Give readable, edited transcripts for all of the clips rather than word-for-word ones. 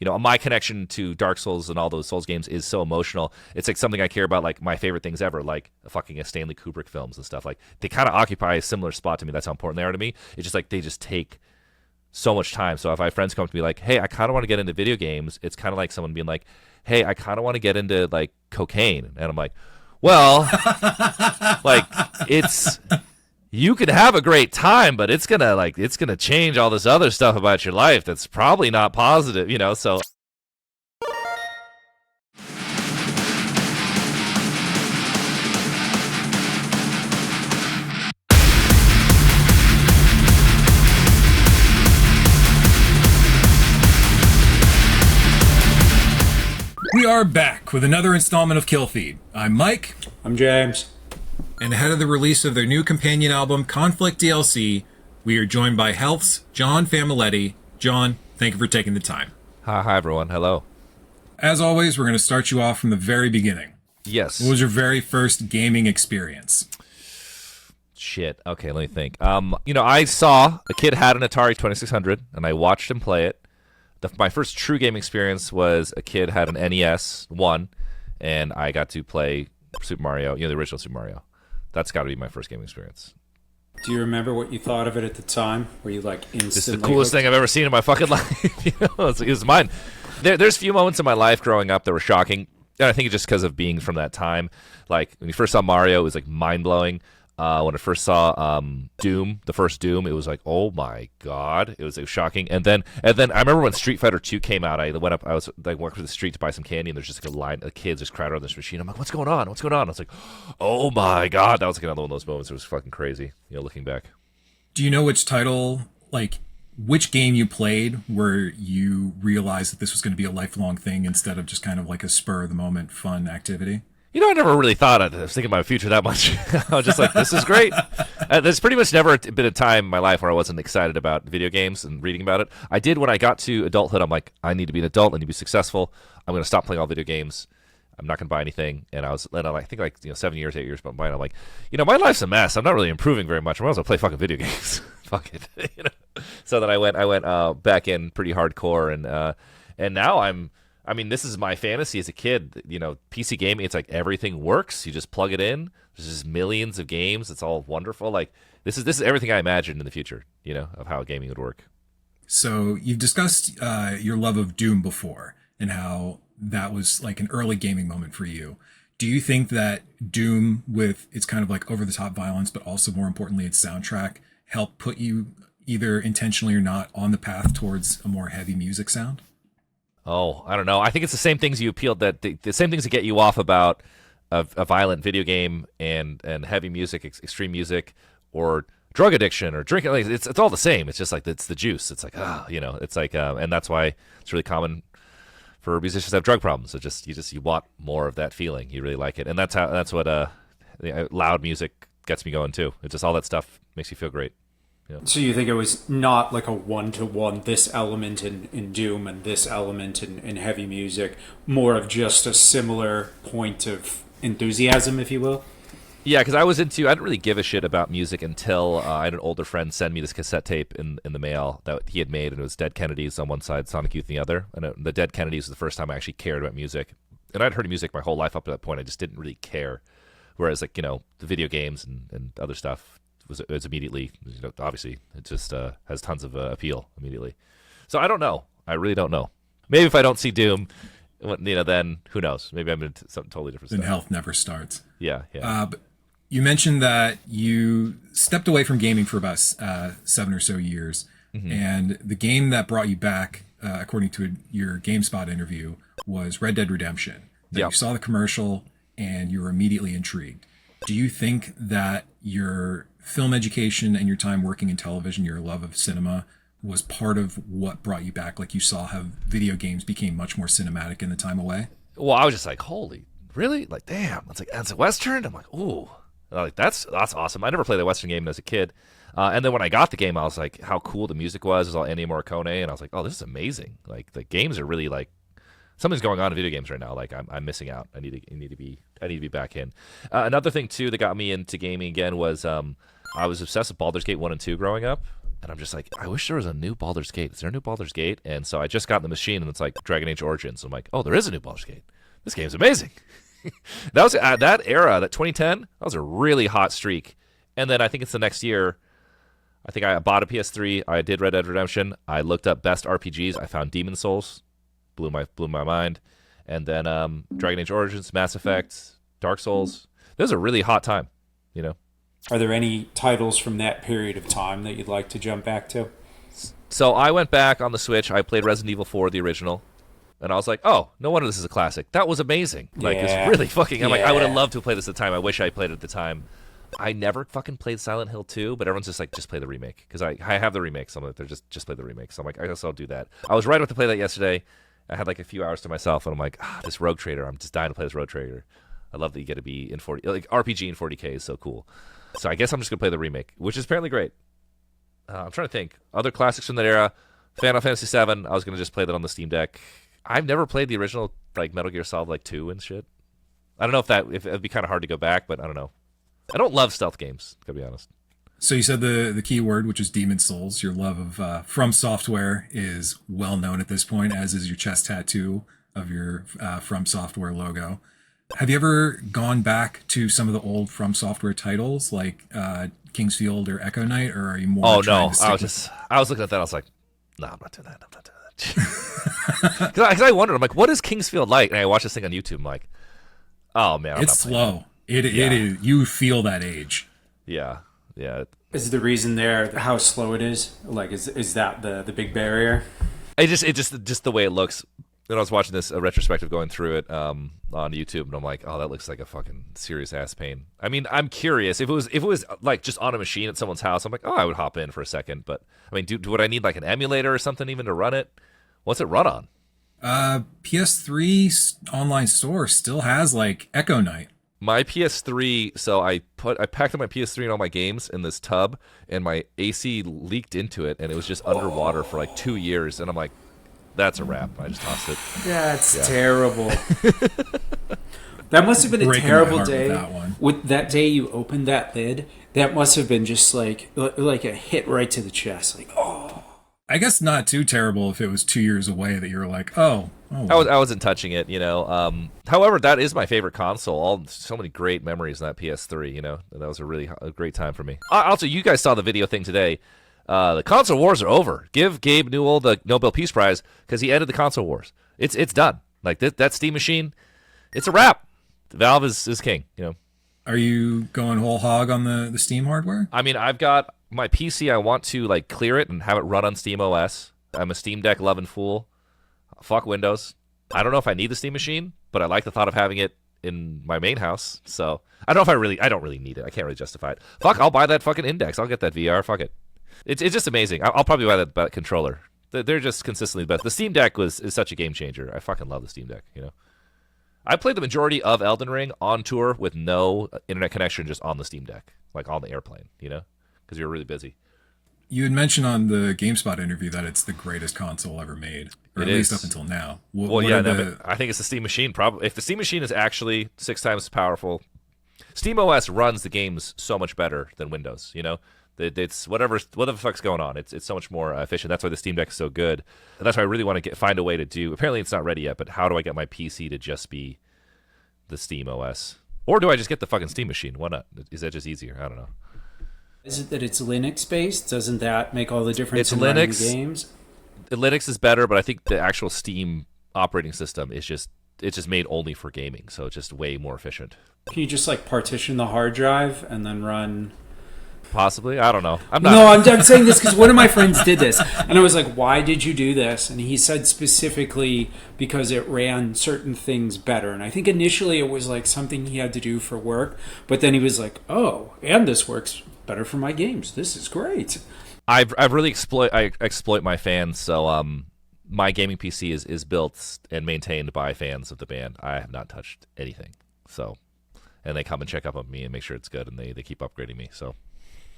my connection to Dark Souls and all those Souls games is so emotional. It's like something I care about, like my favorite things ever, like fucking Stanley Kubrick films and stuff. Like they kind of occupy a similar spot to me. That's how important they are to me. It's just like they just take so much time. So if I have friends come to me like, hey, I kind of want to get into video games, it's kind of like someone being like, hey, I kind of want to get into like cocaine. And I'm like, well, like you can have a great time, but it's gonna change all this other stuff about your life that's probably not positive, so. We are back with another installment of Kill Feed. I'm Mike. I'm James. And ahead of the release of their new companion album, Conflict DLC, we are joined by Health's John Famiglietti. John, thank you for taking the time. Hi everyone. Hello. As always, we're going to start you off from the very beginning. Yes. What was your very first gaming experience? Shit. Okay, let me think. I saw a kid had an Atari 2600, and I watched him play it. My first true game experience was a kid had an NES 1, and I got to play Super Mario, the original Super Mario. That's got to be my first game experience. Do you remember what you thought of it at the time? Were you like instantly? This is the coolest thing I've ever seen in my fucking life. It was mine. There's a few moments in my life growing up that were shocking, and I think it's just because of being from that time. Like when you first saw Mario, it was like mind blowing. When I first saw Doom, the first Doom, it was like, oh my god, it was shocking. And then I remember when Street Fighter 2 came out, I was like walking through the street to buy some candy, and there's just like a line of kids just crowded around this machine. I'm like, what's going on? I was like, oh my god, that was like another one of those moments. It was fucking crazy, looking back. Do you know which title, like which game you played where you realized that this was going to be a lifelong thing instead of just kind of like a spur of the moment fun activity? I never really thought I was thinking about my future that much. I was just like, this is great. There's pretty much never been a time in my life where I wasn't excited about video games and reading about it. I did when I got to adulthood. I'm like, I need to be an adult. I need to be successful. I'm going to stop playing all video games. I'm not going to buy anything. And I think 7 years, 8 years behind. I'm like, my life's a mess. I'm not really improving very much. I might as well play fucking video games. Fuck it. So then I went back in pretty hardcore, and now this is my fantasy as a kid. PC gaming, it's like everything works. You just plug it in. There's just millions of games. It's all wonderful. Like this is everything I imagined in the future, of how gaming would work. So you've discussed your love of Doom before and how that was like an early gaming moment for you. Do you think that Doom, with its kind of like over-the-top violence, but also more importantly its soundtrack, helped put you either intentionally or not on the path towards a more heavy music sound? Oh, I don't know. I think it's the same things you appealed that the same things that get you off about a violent video game and heavy music, extreme music, or drug addiction or drinking. Like, it's all the same. It's just like it's the juice. It's like it's like and that's why it's really common for musicians to have drug problems. You want more of that feeling. You really like it, and that's what loud music gets me going too. It's just all that stuff makes you feel great. Yeah. So you think it was not like a one-to-one, this element in Doom and this element in heavy music, more of just a similar point of enthusiasm, if you will? Yeah, because I didn't really give a shit about music until I had an older friend send me this cassette tape in the mail that he had made, and it was Dead Kennedys on one side, Sonic Youth on the other. And the Dead Kennedys was the first time I actually cared about music. And I'd heard music my whole life up to that point. I just didn't really care. Whereas, like, the video games and other stuff, it was immediately, obviously, it just has tons of appeal immediately. So I don't know. I really don't know. Maybe if I don't see Doom, then who knows? Maybe I'm into something totally different. Then health never starts. Yeah. But you mentioned that you stepped away from gaming for about 7 or so years, and the game that brought you back, according to your GameSpot interview, was Red Dead Redemption. You saw the commercial and you were immediately intrigued. Do you think that your film education and your time working in television, your love of cinema, was part of what brought you back? Like, you saw how video games became much more cinematic in the time away? Well, I was just like, holy, really? Like, damn, that's a Western? I'm like, ooh. Like, that's awesome. I never played a Western game as a kid. And then when I got the game, I was like, how cool the music was. It was all Ennio Morricone, and I was like, oh, this is amazing. Like, the games are really, like, something's going on in video games right now. Like, I'm missing out. I need to be back in. Another thing too that got me into gaming again was I was obsessed with Baldur's Gate 1 and 2 growing up. And I'm just like, I wish there was a new Baldur's Gate. Is there a new Baldur's Gate? And so I just got in the machine, and it's like Dragon Age Origins. I'm like, oh, there is a new Baldur's Gate. This game's amazing. That was that era, that 2010. That was a really hot streak. And then I think it's the next year. I think I bought a PS3. I did Red Dead Redemption. I looked up best RPGs. I found Demon Souls. Blew my mind. And then Dragon Age Origins, Mass Effect, Dark Souls. It was a really hot time, you know. Are there any titles from that period of time that you'd like to jump back to? So I went back on the Switch. I played Resident Evil 4, the original. And I was like, oh, no wonder this is a classic. That was amazing. Like, it's really fucking... I'm like, I would have loved to have played this at the time. I wish I played it at the time. I never fucking played Silent Hill 2, but everyone's just like, just play the remake. Because I have the remake. So I'm like, they're just play the remake. So I'm like, I guess I'll do that. I was right about to play that yesterday. I had like a few hours to myself, and I'm like, this Rogue Trader. I'm just dying to play this Rogue Trader. I love that you get to be in 40... Like, RPG in 40K is so cool. So I guess I'm just going to play the remake, which is apparently great. I'm trying to think. Other classics from that era. Final Fantasy VII. I was going to just play that on the Steam Deck. I've never played the original like Metal Gear Solid like 2 and shit. I don't know if it'd be kind of hard to go back, but I don't know. I don't love stealth games, to be honest. So you said the key word, which is Demon Souls. Your love of FromSoftware is well known at this point, as is your chest tattoo of your FromSoftware logo. Have you ever gone back to some of the old FromSoftware titles like King's Field or Echo Knight, or are you more? Oh no, I was looking at that. I was like, no, I'm not doing that. Because I wondered, I'm like, what is King's Field like? And I watched this thing on YouTube. I'm like, oh man, it's slow. It is. You feel that age. Yeah. Is the reason there how slow it is? Like, is that the big barrier? It just the way it looks. And I was watching this retrospective going through it on YouTube, and I'm like, oh, that looks like a fucking serious ass pain. I mean, I'm curious if it was like just on a machine at someone's house. I'm like, oh, I would hop in for a second. But I mean, would I need like an emulator or something even to run it? What's it run on? PS3 online store still has like Echo Knight. My PS3, so I packed up my PS3 and all my games in this tub, and my AC leaked into it, and it was just underwater for like 2 years, and I'm like, that's a wrap. I just tossed it. That's terrible. That must have been a terrible day. With that day you opened that lid, that must have been just like a hit right to the chest. Like, oh. I guess not too terrible if it was 2 years away that you were like, oh. I wasn't touching it, you know. However, that is my favorite console. So many great memories in that PS3, you know. That was a great time for me. Also, you guys saw the video thing today. The console wars are over. Give Gabe Newell the Nobel Peace Prize because he ended the console wars. It's done. Like that Steam machine, it's a wrap. Valve is king, you know. Are you going whole hog on the Steam hardware? I mean, I've got my PC. I want to like clear it and have it run on Steam OS. I'm a Steam Deck loving fool. Fuck Windows. I don't know if I need the Steam machine, but I like the thought of having it in my main house. So I don't know if I don't really need it. I can't really justify it. Fuck, I'll buy that fucking Index. I'll get that VR. Fuck it. It's just amazing. I'll probably buy that controller. They're just consistently the best. The Steam Deck is such a game changer. I fucking love the Steam Deck, you know. I played the majority of Elden Ring on tour with no internet connection, just on the Steam Deck, like on the airplane, you know, because you were really busy. You had mentioned on the GameSpot interview that it's the greatest console ever made, or at least up until now. I think it's the Steam Machine. Probably, if the Steam Machine is actually 6 times as powerful, Steam OS runs the games so much better than Windows. You know, it's whatever the fuck's going on. It's so much more efficient. That's why the Steam Deck is so good. And that's why I really want to find a way to do. Apparently, it's not ready yet. But how do I get my PC to just be the Steam OS, or do I just get the fucking Steam Machine? Why not? Is that just easier? I don't know. Is it that it's Linux based? Doesn't that make all the difference in Linux running games? Linux is better, but I think the actual Steam operating system is just made only for gaming, so it's just way more efficient. Can you just like partition the hard drive and then run? Possibly, I don't know. I'm saying this because one of my friends did this, and I was like, "Why did you do this?" And he said specifically because it ran certain things better. And I think initially it was like something he had to do for work, but then he was like, "Oh, and this works better for my games. This is great." I've really exploit my fans. So my gaming PC is built and maintained by fans of the band. I have not touched anything. So, and they come and check up on me and make sure it's good, and they keep upgrading me. So.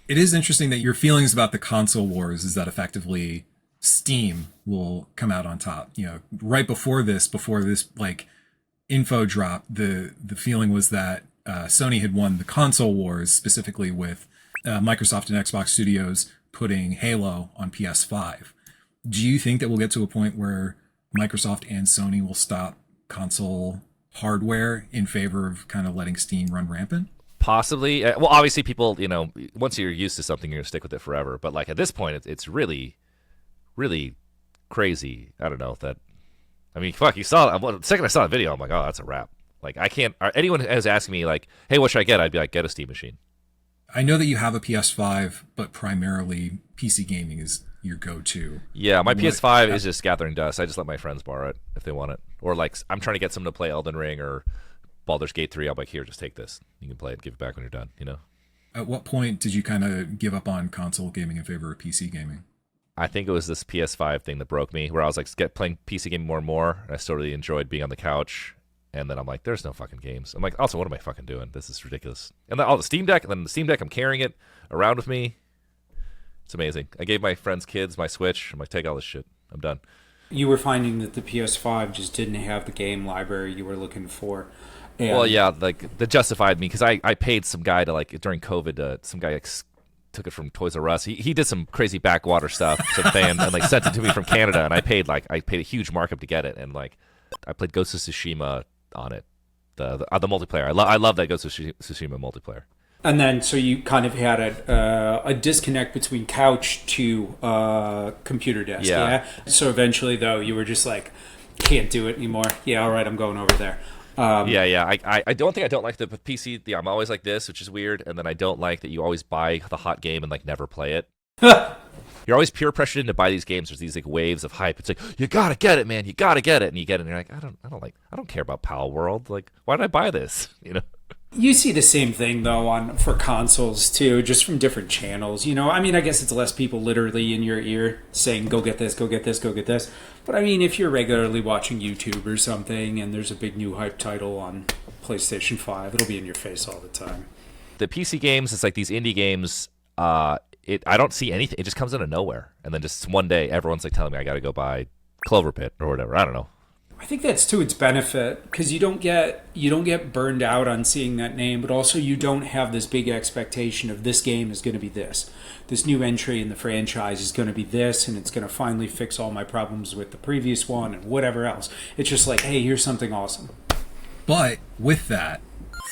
It is interesting that your feelings about the console wars is that effectively Steam will come out on top. You know, right before this like info drop, the feeling was that Sony had won the console wars, specifically with Microsoft and Xbox Studios putting Halo on PS5. Do you think that we'll get to a point where Microsoft and Sony will stop console hardware in favor of kind of letting Steam run rampant? Possibly. Well, obviously, people, once you're used to something, you're gonna stick with it forever. But like at this point, it's really, really crazy. I don't know that. I mean, fuck, you saw the second I saw the video, I'm like, oh, that's a wrap. Like I can't. Anyone who's asking me like, hey, what should I get? I'd be like, get a Steam machine. I know that you have a PS5, but primarily PC gaming is your go-to. Yeah, my PS5 is just gathering dust. I just let my friends borrow it if they want it. Or like I'm trying to get someone to play Elden Ring or Baldur's Gate 3. I'm like, here, just take this. You can play it, give it back when you're done, At what point did you kind of give up on console gaming in favor of PC gaming? I think it was this PS5 thing that broke me, where I was like playing PC gaming more and more, and I still really enjoyed being on the couch. And then I'm like, there's no fucking games. I'm like, also, what am I fucking doing? This is ridiculous. And then all the Steam Deck, and then the Steam Deck, I'm carrying it around with me. It's amazing. I gave my friends' kids my Switch. I'm like, take all this shit. I'm done. You were finding that the PS5 just didn't have the game library you were looking for. And well, yeah, like that justified me because I paid some guy to like during COVID. Some guy took it from Toys R Us. He did some crazy backwater stuff, some fan, and like sent it to me from Canada. And I paid a huge markup to get it. And like I played Ghost of Tsushima on it, the multiplayer. I love that Ghost of Tsushima multiplayer. And then so you kind of had a disconnect between couch to computer desk. Yeah. So eventually, though, you were just like, can't do it anymore. Yeah, all right, I'm going over there. I don't like the PC. Yeah, I'm always like this, which is weird. And then I don't like that you always buy the hot game and like never play it. You're always peer pressured into buy these games. There's these like waves of hype. It's like you gotta get it, man. You gotta get it, and you get it. And you're like, I don't care about Pal World. Like, why did I buy this? You see the same thing though for consoles too, just from different channels. I mean, I guess it's less people literally in your ear saying, "Go get this, go get this, go get this." But I mean, if you're regularly watching YouTube or something, and there's a big new hype title on PlayStation 5, it'll be in your face all the time. The PC games, it's like these indie games. I don't see anything. It just comes out of nowhere, and then just one day, everyone's like telling me I got to go buy Clover Pit or whatever. I don't know. I think that's to its benefit because you don't get burned out on seeing that name, but also you don't have this big expectation of this game is going to be this new entry in the franchise is going to be this, and it's going to finally fix all my problems with the previous one and whatever else. It's just like, hey, here's something awesome. But with that,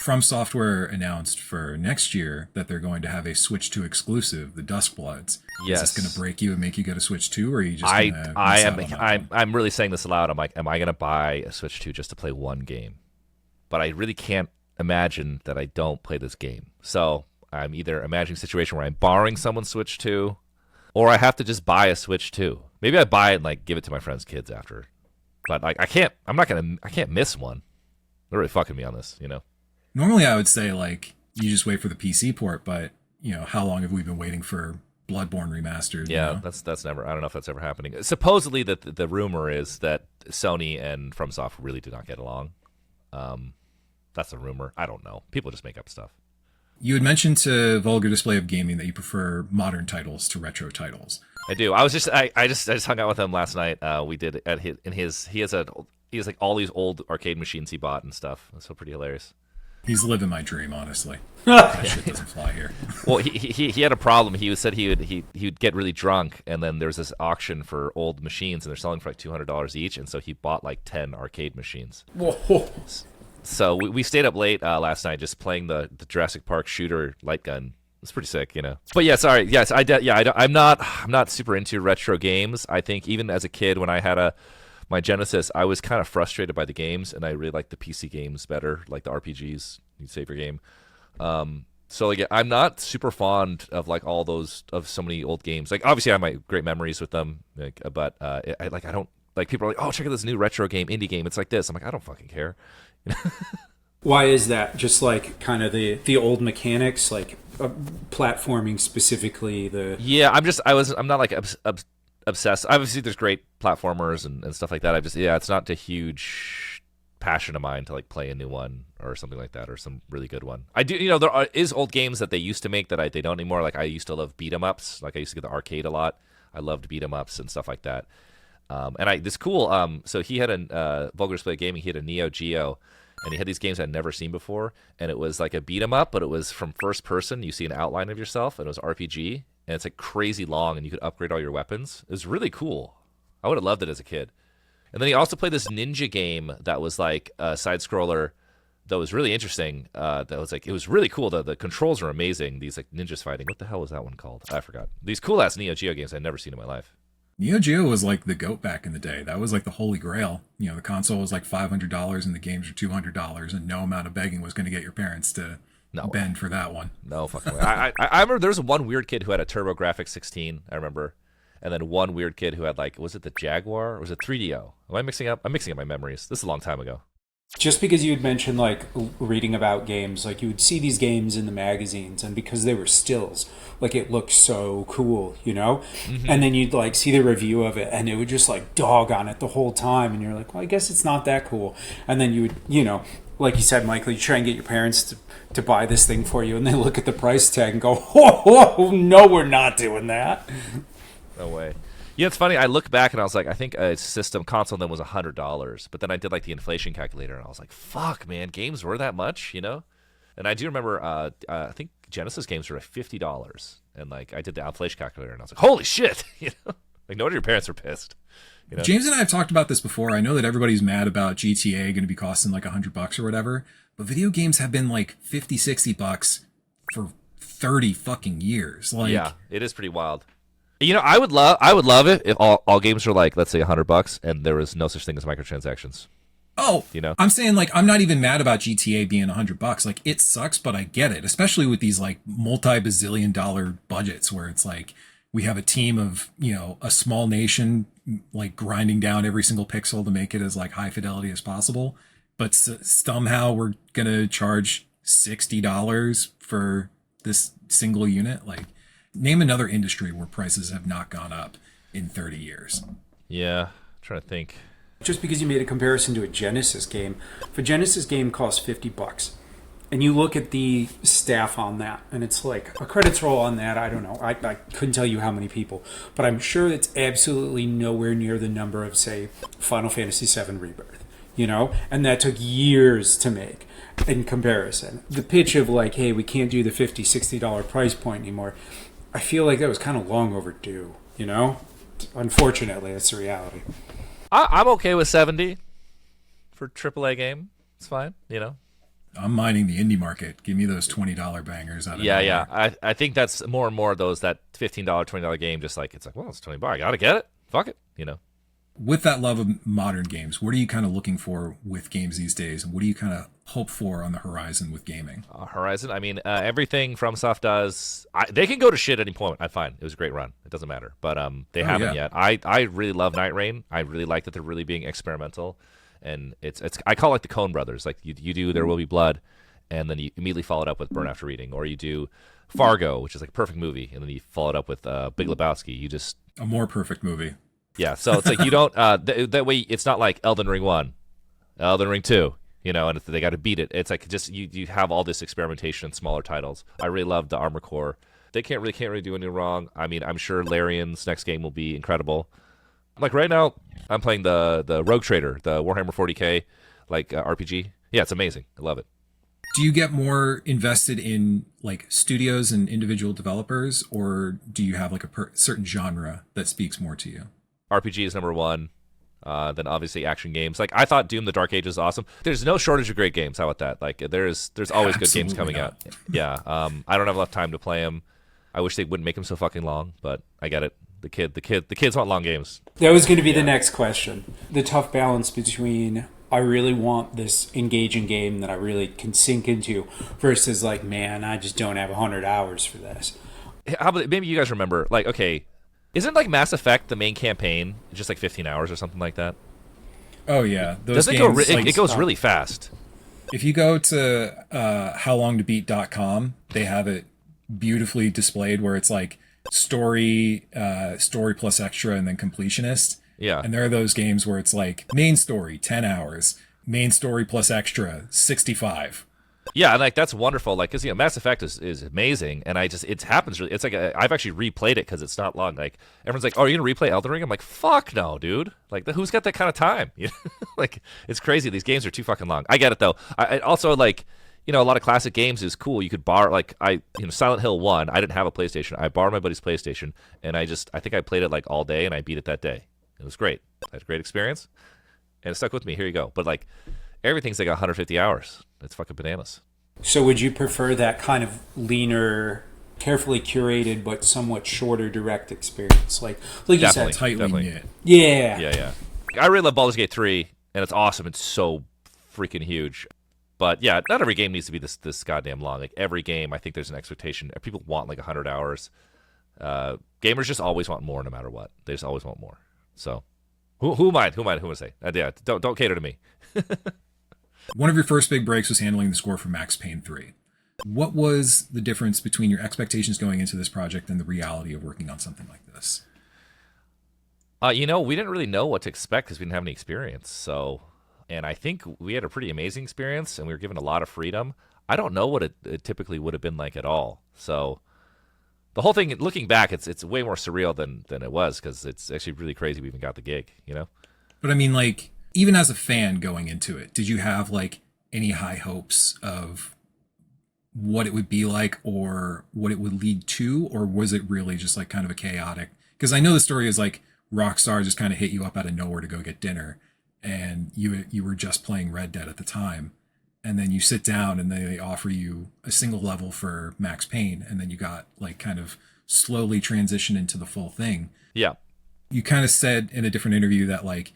FromSoftware announced for next year that they're going to have a Switch 2 exclusive, the Duskbloods. Yes. Is this going to break you and make you get a Switch 2, or are you just going to I'm really saying this aloud. I'm like, am I going to buy a Switch 2 just to play one game? But I really can't imagine that I don't play this game. So I'm either imagining a situation where I'm borrowing someone's Switch 2, or I have to just buy a Switch 2. Maybe I buy it and like give it to my friend's kids after. But like I can't miss one. They're really fucking me on this, Normally, I would say, like, you just wait for the PC port, but, how long have we been waiting for Bloodborne remastered? Yeah, that's never, I don't know if that's ever happening. Supposedly, the rumor is that Sony and FromSoft really do not get along. That's a rumor. I don't know. People just make up stuff. You had mentioned to Vulgar Display of Gaming that you prefer modern titles to retro titles. I do. I just hung out with him last night. We did at he has like all these old arcade machines he bought and stuff. It's so pretty hilarious. He's living my dream, honestly. That shit doesn't fly here. Well, he had a problem. He said he would get really drunk, and then there's this auction for old machines, and they're selling for like $200 each, and so he bought like 10 arcade machines. Whoa. So we stayed up late last night just playing the Jurassic Park shooter light gun. It's pretty sick, But yeah, sorry. Yes, I'm not super into retro games. I think even as a kid, when I had my Genesis, I was kind of frustrated by the games, and I really like the PC games better, like the RPGs. You save your game. So like, I'm not super fond of like all those of so many old games. Like obviously, I have my great memories with them, but I don't like people are like, oh, check out this new retro game, indie game. It's like this. I'm like, I don't fucking care. Why is that? Just like kind of the old mechanics, like platforming specifically. I'm not like obsessed. Obviously, there's great platformers and stuff like that. It's not a huge passion of mine to like play a new one or something like that, or some really good one. I do, there is old games that they used to make that they don't anymore. Like I used to love beat 'em ups. Like I used to get the arcade a lot. I loved beat 'em ups and stuff like that. So he had a Vulgar Display Gaming. He had a Neo Geo, and he had these games I'd never seen before. And it was like a beat 'em up, but it was from first person. You see an outline of yourself, and it was RPG. and it's like crazy long, and you could upgrade all your weapons. It was really cool. I would have loved it as a kid. And then he also played this ninja game that was like a side scroller that was really interesting. That was like, it was really cool. The controls are amazing. These like ninjas fighting. What the hell was that one called? I forgot. These cool ass Neo Geo games I'd never seen in my life. Neo Geo was like the GOAT back in the day. That was like the holy grail. You know, the console was like $500 and the games were $200, and no amount of begging was going to get your parents to bend for that one. No fucking way. I remember there was one weird kid who had a TurboGrafx 16. I remember, and then one weird kid who had like, was it the Jaguar or was it 3DO? Am I mixing up? I'm mixing up my memories. This is a long time ago. Just because you had mentioned like reading about games, like you would see these games in the magazines, and because they were stills, like it looked so cool, you know? Mm-hmm. And then you'd like see the review of it, and it would just like dog on it the whole time, and you're like, well, I guess it's not that cool. And then you would, you know, like you said, Michael, you try and get your parents to buy this thing for you, and they look at the price tag and go, oh, no, we're not doing that. No way. Yeah, it's funny. I look back and I was like, I think a system console then was $100, but then I did like the inflation calculator and I was like, fuck, man, games were that much, you know? And I do remember, I think Genesis games were like $50, and like I did the inflation calculator and I was like, holy shit, you know? Like no wonder your parents are pissed. You know? James and I have talked about this before. I know that everybody's mad about GTA going to be costing like $100 or whatever, but video games have been like $50-$60 for 30 fucking years. Like, yeah, it is pretty wild. You know, I would love it if all games were like, let's say $100 and there was no such thing as microtransactions. Oh, you know, I'm saying like, I'm not even mad about GTA being $100. Like it sucks, but I get it, especially with these like multi-bazillion dollar budgets where it's like, we have a team of, you know, a small nation, like grinding down every single pixel to make it as like high fidelity as possible. But somehow we're going to charge $60 for this single unit. Like, name another industry where prices have not gone up in 30 years. Yeah, I'm trying to think. Just because you made a comparison to a Genesis game, if a Genesis game costs $50, and you look at the staff on that, and it's like a credits roll on that, I don't know, I couldn't tell you how many people, but I'm sure it's absolutely nowhere near the number of, say, Final Fantasy VII Rebirth, you know? And that took years to make in comparison. The pitch of like, hey, we can't do the $50, $60 price point anymore, I feel like that was kind of long overdue, you know? Unfortunately, that's the reality. I'm okay with 70 for AAA game. It's fine, you know? I'm mining the indie market. Give me those $20 bangers out of nowhere. Yeah. I think that's more and more those, that $15, $20 game, just like, it's like, well, it's $20. I got to get it. Fuck it, you know? With that love of modern games, what are you kind of looking for with games these days? And what do you kind of hope for on the horizon with gaming? Horizon? I mean, everything FromSoft does, they can go to shit at any point. I'm fine. It was a great run. It doesn't matter. But they haven't yet. I really love Night Rain. I really like that they're really being experimental. And it's I call it like the Coen Brothers. Like you do There Will Be Blood, and then you immediately follow it up with Burn After Reading. Or you do Fargo, which is like a perfect movie, and then you follow it up with Big Lebowski. You just... A more perfect movie. Yeah, so it's like you don't that way it's not like Elden Ring 1, Elden Ring 2, you know, and they got to beat it. It's like just you have all this experimentation in smaller titles. I really love the Armored Core. They can't really do anything wrong. I mean, I'm sure Larian's next game will be incredible. Like right now, I'm playing the Rogue Trader, the Warhammer 40K like RPG. Yeah, it's amazing. I love it. Do you get more invested in like studios and individual developers, or do you have like a certain genre that speaks more to you? RPG is number one. Then obviously action games. Like I thought Doom: The Dark Age was awesome. There's no shortage of great games. How about that? Like there's always good games coming out. Yeah. I don't have enough time to play them. I wish they wouldn't make them so fucking long, but I get it. The kids want long games. That was going to be the next question. The tough balance between I really want this engaging game that I really can sink into versus like, man, I just don't have 100 hours for this. How about maybe you guys remember? Like, okay. Isn't like Mass Effect the main campaign just like 15 hours or something like that? Oh yeah, those games, it goes really fast. If you go to howlongtobeat.com, they have it beautifully displayed where it's like story plus extra and then completionist. Yeah, and there are those games where it's like main story 10 hours, main story plus extra 65. Yeah, and like that's wonderful. Like, cause Mass Effect is amazing, and it happens. It's like I've actually replayed it because it's not long. Like everyone's like, "Oh, are you gonna replay Elden Ring?" I'm like, "Fuck no, dude! Like, who's got that kind of time?" You know? Like, it's crazy. These games are too fucking long. I get it though. I also like, a lot of classic games is cool. You could borrow, like, Silent Hill 1, I didn't have a PlayStation. I borrowed my buddy's PlayStation, and I think I played it like all day, and I beat it that day. It was great. I had a great experience, and it stuck with me. Here you go. But like, everything's like 150 hours. It's fucking bananas. So would you prefer that kind of leaner, carefully curated, but somewhat shorter direct experience? Like you Definitely, said, Tightly definitely. knit. Yeah. I really love Baldur's Gate 3, and it's awesome. It's so freaking huge. But yeah, not every game needs to be this goddamn long. Like, every game, I think there's an expectation. People want like 100 hours. Gamers just always want more, no matter what. They just always want more. So, who am I? Who am I to say? Yeah, don't cater to me. One of your first big breaks was handling the score for Max Payne 3. What was the difference between your expectations going into this project and the reality of working on something like this? We didn't really know what to expect because we didn't have any experience. So, and I think we had a pretty amazing experience, and we were given a lot of freedom. I don't know what it typically would have been like at all. So, the whole thing, looking back, it's way more surreal than it was, because it's actually really crazy we even got the gig. But I mean, like, even as a fan going into it, did you have like any high hopes of what it would be like or what it would lead to, or was it really just like kind of a chaotic? Because I know the story is like Rockstar just kind of hit you up out of nowhere to go get dinner, and you were just playing Red Dead at the time, and then you sit down and they offer you a single level for Max Payne, and then you got like kind of slowly transition into the full thing. Yeah. You kind of said in a different interview that like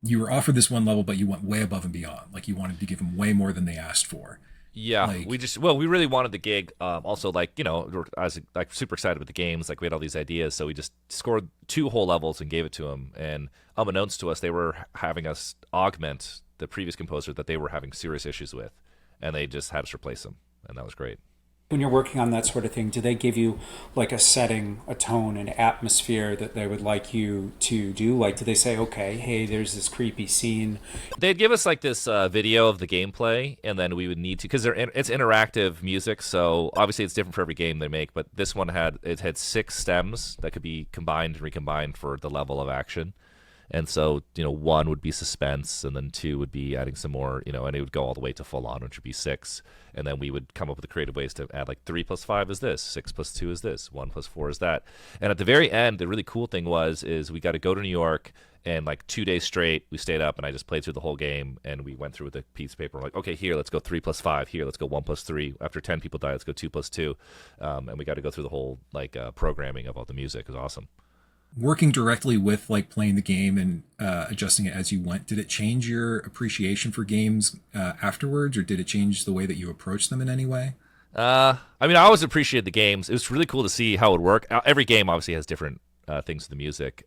you were offered this one level, but you went way above and beyond. Like, you wanted to give them way more than they asked for. Yeah, Like, we really wanted the gig. Also, like, I was like super excited with the games. Like, we had all these ideas, so we just scored 2 whole levels and gave it to them. And unbeknownst to us, they were having us augment the previous composer that they were having serious issues with, and they just had us replace them, and that was great. When you're working on that sort of thing, do they give you like a setting, a tone, an atmosphere that they would like you to do? Like, do they say, okay, hey, there's this creepy scene? They'd give us like this video of the gameplay, and then we would need to, because it's interactive music, so obviously it's different for every game they make, but this one had 6 stems that could be combined and recombined for the level of action. And so, 1 would be suspense, and then 2 would be adding some more, and it would go all the way to full on, which would be 6. And then we would come up with the creative ways to add, like, 3 plus 5 is this, 6 plus 2 is this, 1 plus 4 is that. And at the very end, the really cool thing is we got to go to New York, and like 2 days straight, we stayed up, and I just played through the whole game, and we went through with a piece of paper. We're like, okay, here, let's go 3 plus 5. Here, let's go 1 plus 3. After 10 people die, let's go 2 plus 2. And we got to go through the whole, like, programming of all the music. It was awesome. Working directly with like playing the game and adjusting it as you went, did it change your appreciation for games afterwards, or did it change the way that you approach them in any way? I always appreciated the games. It was really cool to see how it would work. Every game obviously has different things with the music.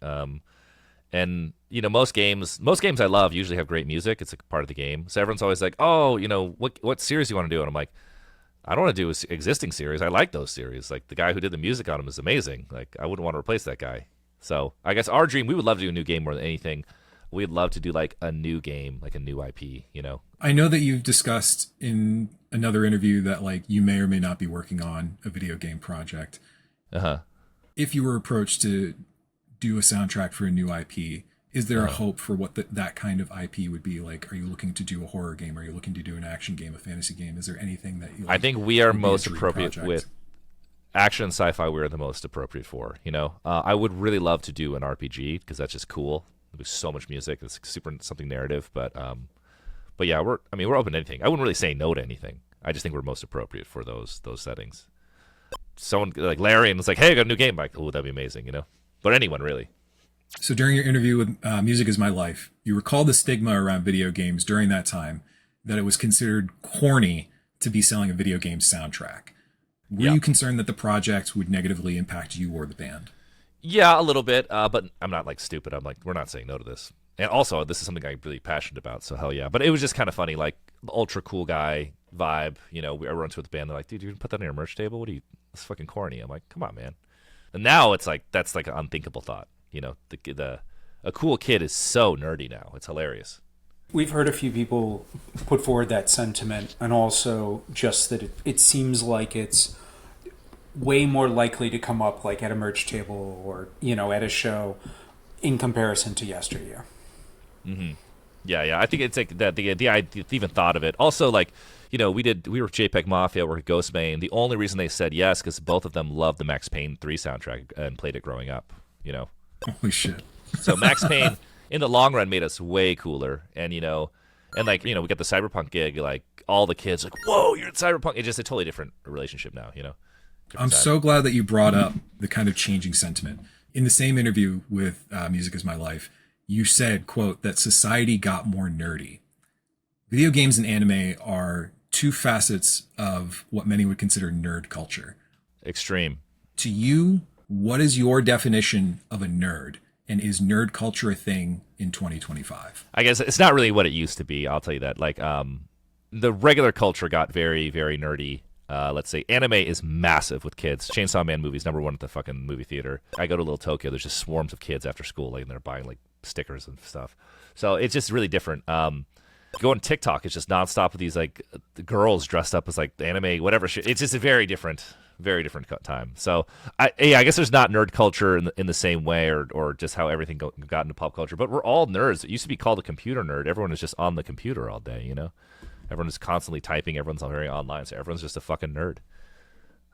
And most games I love usually have great music. It's a part of the game. So everyone's always like, oh, what series do you want to do? And I'm like, I don't want to do an existing series. I like those series. Like, the guy who did the music on them is amazing. Like, I wouldn't want to replace that guy. So I guess our dream, we would love to do a new game more than anything. We'd love to do like a new game, like a new IP, I know that you've discussed in another interview that like you may or may not be working on a video game project. Uh-huh. If you were approached to do a soundtrack for a new IP, is there a hope for what that kind of IP would be? Like, are you looking to do a horror game? Are you looking to do an action game, a fantasy game? Is there anything that you like, I think we are most appropriate project? with action and sci-fi. We're the most appropriate for, I would really love to do an RPG, because that's just cool. There's so much music. It's super something narrative, but yeah, we're open to anything. I wouldn't really say no to anything. I just think we're most appropriate for those settings. Someone like Larry and it's like, hey, I got a new game. I'm like, oh, that'd be amazing, But anyone really. So during your interview with Music Is My Life, you recalled the stigma around video games during that time, that it was considered corny to be selling a video game soundtrack. Were you concerned that the project would negatively impact you or the band? Yeah, a little bit, but I'm not like stupid. I'm like, we're not saying no to this. And also, this is something I'm really passionate about, so hell yeah. But it was just kind of funny, like the ultra cool guy vibe. I run to with the band. They're like, dude, you can put that on your merch table? What are you? It's fucking corny. I'm like, come on, man. And now it's like, that's like an unthinkable thought. A cool kid is so nerdy now. It's hilarious. We've heard a few people put forward that sentiment, and also just that it seems like it's way more likely to come up like at a merch table or, at a show in comparison to yesteryear. Mm-hmm. Yeah. I think it's like that the idea, even thought of it. Also, like, we were JPEG Mafia, we're Ghostbane. The only reason they said yes because both of them loved the Max Payne 3 soundtrack and played it growing up. Holy shit. So Max Payne in the long run made us way cooler, and we got the Cyberpunk gig. Like all the kids, like, whoa, you're in Cyberpunk. It's just a totally different relationship now. I'm so glad that you brought up the kind of changing sentiment. In the same interview with Music Is My Life, you said, quote, that society got more nerdy. Video games and anime are two facets of what many would consider nerd culture. Extreme. To you, what is your definition of a nerd? And is nerd culture a thing in 2025? I guess it's not really what it used to be. I'll tell you that. Like, the regular culture got very, very nerdy. Let's say anime is massive with kids. Chainsaw Man movies #1 at the fucking movie theater. I go to Little Tokyo. There's just swarms of kids after school, like, and they're buying like stickers and stuff. So it's just really different. Go on TikTok, it's just nonstop with these like the girls dressed up as like anime, whatever shit. It's just a very different time. So I guess there's not nerd culture in the same way, or just how everything got into pop culture. But we're all nerds. It used to be called a computer nerd. Everyone is just on the computer all day. Everyone is constantly typing. Everyone's very online, so everyone's just a fucking nerd.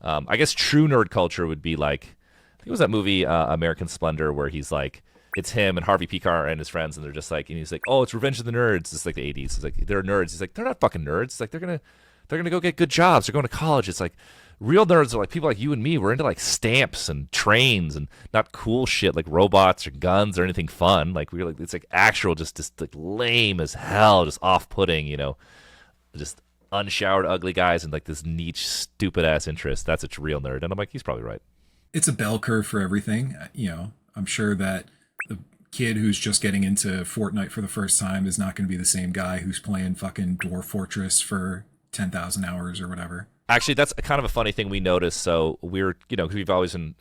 I guess true nerd culture would be like, I think it was that movie American Splendor, where he's like, it's him and Harvey Pekar and his friends, and they're just like, and he's like, oh, it's Revenge of the Nerds. It's like the 80s. It's like, they're nerds. He's like, they're not fucking nerds. It's like, they're gonna go get good jobs. They're going to college. It's like, real nerds are like people like you and me. We're into like stamps and trains and not cool shit like robots or guns or anything fun. Like, we're like, it's like actual, just like lame as hell, just off-putting, just unshowered ugly guys and like this niche stupid ass interest. That's a real nerd. And I'm like, he's probably right. It's a bell curve for everything. I'm sure that the kid who's just getting into Fortnite for the first time is not going to be the same guy who's playing fucking Dwarf Fortress for 10,000 hours or whatever. Actually, that's kind of a funny thing we noticed. So we're, because we've always been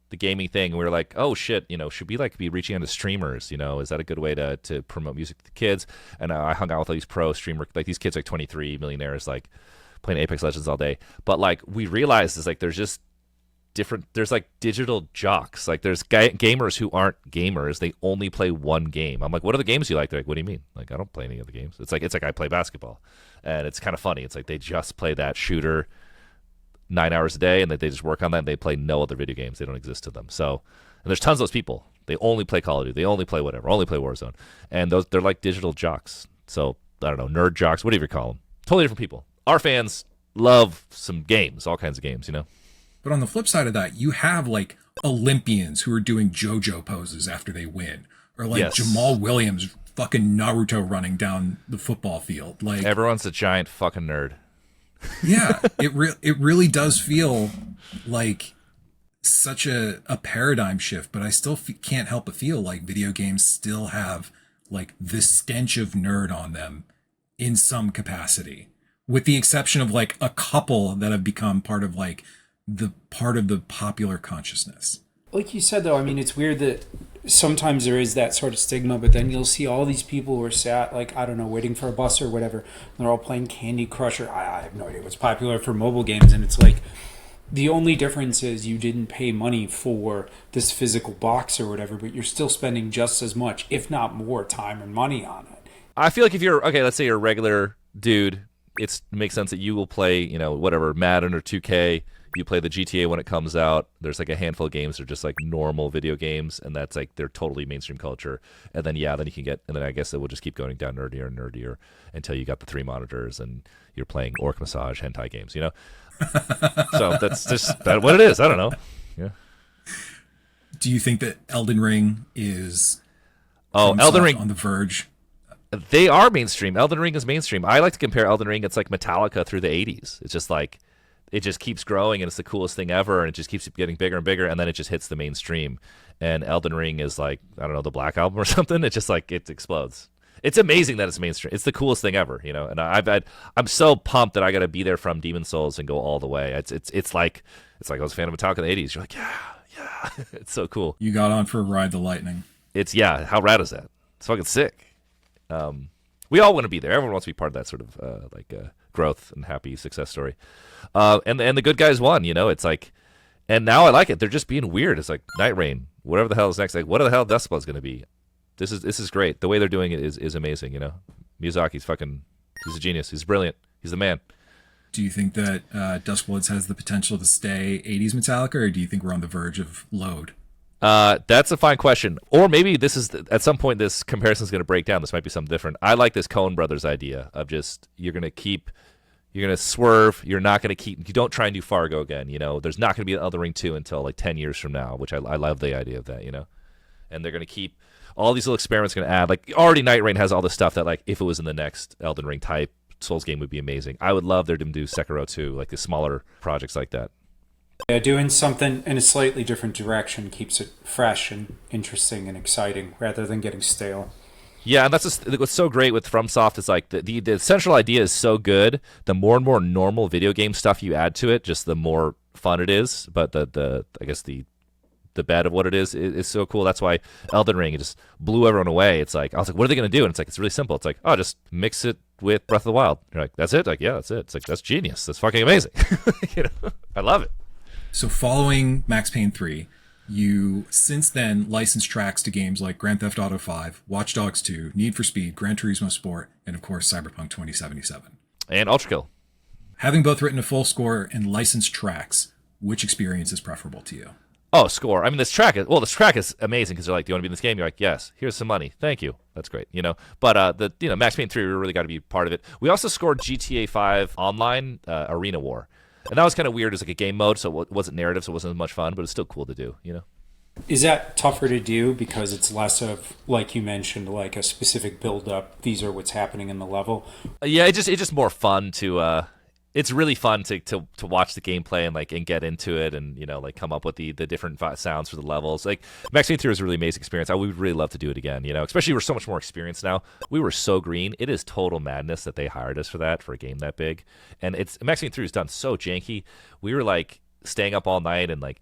the gaming thing, and we were like, oh shit, should we like be reaching out to streamers? Is that a good way to promote music to the kids? And I hung out with all these pro streamers, like these kids like 23 millionaires, like playing Apex Legends all day. But like we realized is like there's just there's like digital jocks. Like there's gamers who aren't gamers. They only play one game. I'm like, what are the games you like? They're like, what do you mean? Like, I don't play any of the games. It's like I play basketball, and it's kind of funny. It's like they just play that shooter 9 hours a day, and that they just work on that, and they play no other video games. They don't exist to them. So, and there's tons of those people. They only play Call of Duty. They only play whatever. Only play Warzone. And they're like digital jocks. So I don't know, nerd jocks, whatever you call them. Totally different people. Our fans love some games, all kinds of games, But on the flip side of that, you have like Olympians who are doing JoJo poses after they win, or like Yes. Jamal Williams fucking Naruto running down the football field. Like Everyone's a giant fucking nerd. Yeah, it really does feel like such a paradigm shift, but I still can't help but feel like video games still have like the stench of nerd on them in some capacity, with the exception of like a couple that have become part of the popular consciousness. Like you said, though, I mean, it's weird that sometimes there is that sort of stigma, but then you'll see all these people who are sat, like, I don't know, waiting for a bus or whatever, and they're all playing Candy Crush, or I have no idea what's popular for mobile games, and it's like, the only difference is you didn't pay money for this physical box or whatever, but you're still spending just as much, if not more, time and money on it. I feel like if you're, okay, let's say you're a regular dude, it makes sense that you will play, whatever, Madden or 2K. You play the GTA when it comes out. There's like a handful of games that are just like normal video games, and that's like they're totally mainstream culture. And then then you can get, and then I guess it will just keep going down nerdier and nerdier until you got the 3 monitors and you're playing orc massage hentai games, So that's just what it is. I don't know. Yeah. Do you think that Elden Ring is Elden Ring on the verge? They are mainstream. Elden Ring is mainstream. I like to compare Elden Ring. It's like Metallica through the 80s. It's just like, it just keeps growing, and it's the coolest thing ever, and it just keeps getting bigger and bigger, and then it just hits the mainstream. And Elden Ring is like, I don't know, the Black Album or something. It's just like, it explodes. It's amazing that it's mainstream. It's the coolest thing ever, And I'm so pumped that I got to be there from Demon Souls and go all the way. It's like I was a fan of Metallica in the 80s. You're like, yeah. It's so cool. You got on for a ride the lightning. How rad is that? It's fucking sick. We all want to be there. Everyone wants to be part of that sort of growth and happy success story. And the good guys won, It's like, and now I like it. They're just being weird. It's like Night Rain, whatever the hell is next. Like, what the hell Decibel is going to be? this is great. The way they're doing it is amazing. You know, Miyazaki's he's a genius. He's brilliant. He's the man. Do you think that Dustbloods has the potential to stay 80s Metallica, or do you think we're on the verge of load? That's a fine question. Or maybe this is at some point this comparison is going to break down. This might be something different. I like this Coen Brothers idea of just you're going to swerve. You're not going to you don't try and do Fargo again. You know, there's not going to be an Elden Ring 2 until like 10 years from now, which I love the idea of that. You know, and they're going to keep all these little experiments. Going to add like already Night Rain has all this stuff that like if it was in the next Elden Ring type Souls game would be amazing. I would love them to do Sekiro 2, like the smaller projects like that. Yeah, doing something in a slightly different direction keeps it fresh and interesting and exciting rather than getting stale. Yeah, and that's just, what's so great with FromSoft is like the central idea is so good. The more and more normal video game stuff you add to it, just the more fun it is. But the I guess the bed of what it is so cool. That's why Elden Ring, it just blew everyone away. It's like I was like, what are they going to do? And it's like it's really simple. It's like, oh, just mix it with Breath of the Wild. You're like, that's it? Like, yeah, that's it. It's like that's genius. That's fucking amazing. You know? I love it. So following Max Payne 3, you since then licensed tracks to games like Grand Theft Auto 5, Watch Dogs 2, Need for Speed, Gran Turismo Sport, and of course Cyberpunk 2077. And Ultrakill. Having both written a full score and licensed tracks, which experience is preferable to you? Oh, score. I mean, this track is amazing because they're like, do you want to be in this game? You're like, yes. Here's some money. Thank you. That's great. You know, but Max Payne 3, we really got to be part of it. We also scored GTA 5 Online Arena War, and that was kind of weird as like a game mode, so it wasn't narrative, so it wasn't as much fun, but it's still cool to do. You know. Is that tougher to do because it's less of, like you mentioned, like a specific build up? These are what's happening in the level. Yeah, it's just more fun to. It's really fun to watch the gameplay and get into it and like come up with the different sounds for the levels. Like Max Payne 3 was a really amazing experience. I would really love to do it again. Especially we're so much more experienced now. We were so green. It is total madness that they hired us for a game that big. And Max Payne 3 is done so janky. We were like staying up all night and like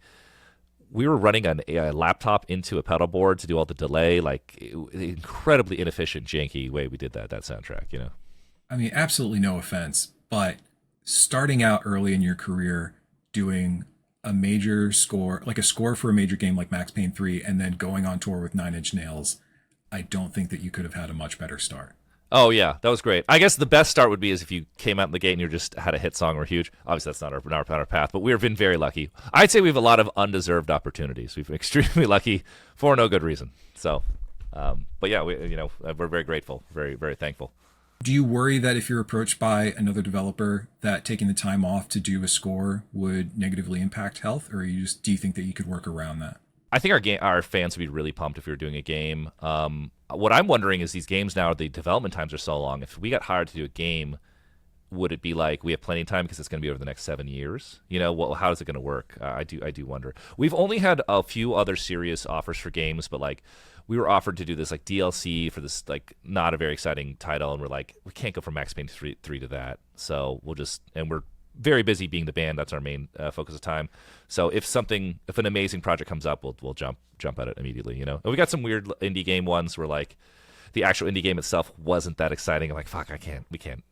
we were running a laptop into a pedal board to do all the delay. Like incredibly inefficient, janky way we did that soundtrack. I mean, absolutely no offense, but starting out early in your career doing a major score, like a score for a major game like Max Payne 3, and then going on tour with Nine Inch Nails, I don't think that you could have had a much better start. Oh, yeah, that was great. I guess the best start would be is if you came out in the gate and you just had a hit song or huge. Obviously, that's not our path, but we've been very lucky. I'd say we have a lot of undeserved opportunities. We've been extremely lucky for no good reason. So, but yeah, we're very grateful, very, very thankful. Do you worry that if you're approached by another developer that taking the time off to do a score would negatively impact health, or do you think that you could work around that? I think our fans would be really pumped if we were doing a game. What I'm wondering is these games now, the development times are so long. If we got hired to do a game, would it be like we have plenty of time because it's going to be over the next 7 years? How is it going to work? I do wonder. We've only had a few other serious offers for games, but like we were offered to do this like DLC for this like not a very exciting title, and we're like, we can't go from Max Payne 3 to that. So we're very busy being the band. That's our main focus of time. So if an amazing project comes up, we'll jump at it immediately. And we got some weird indie game ones where like the actual indie game itself wasn't that exciting. I'm like, fuck, we can't.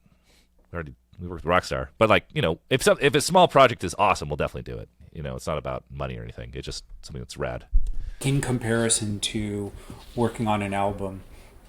We work with Rockstar, but like if a small project is awesome, we'll definitely do it. It's not about money or anything. It's just something that's rad. In comparison to working on an album,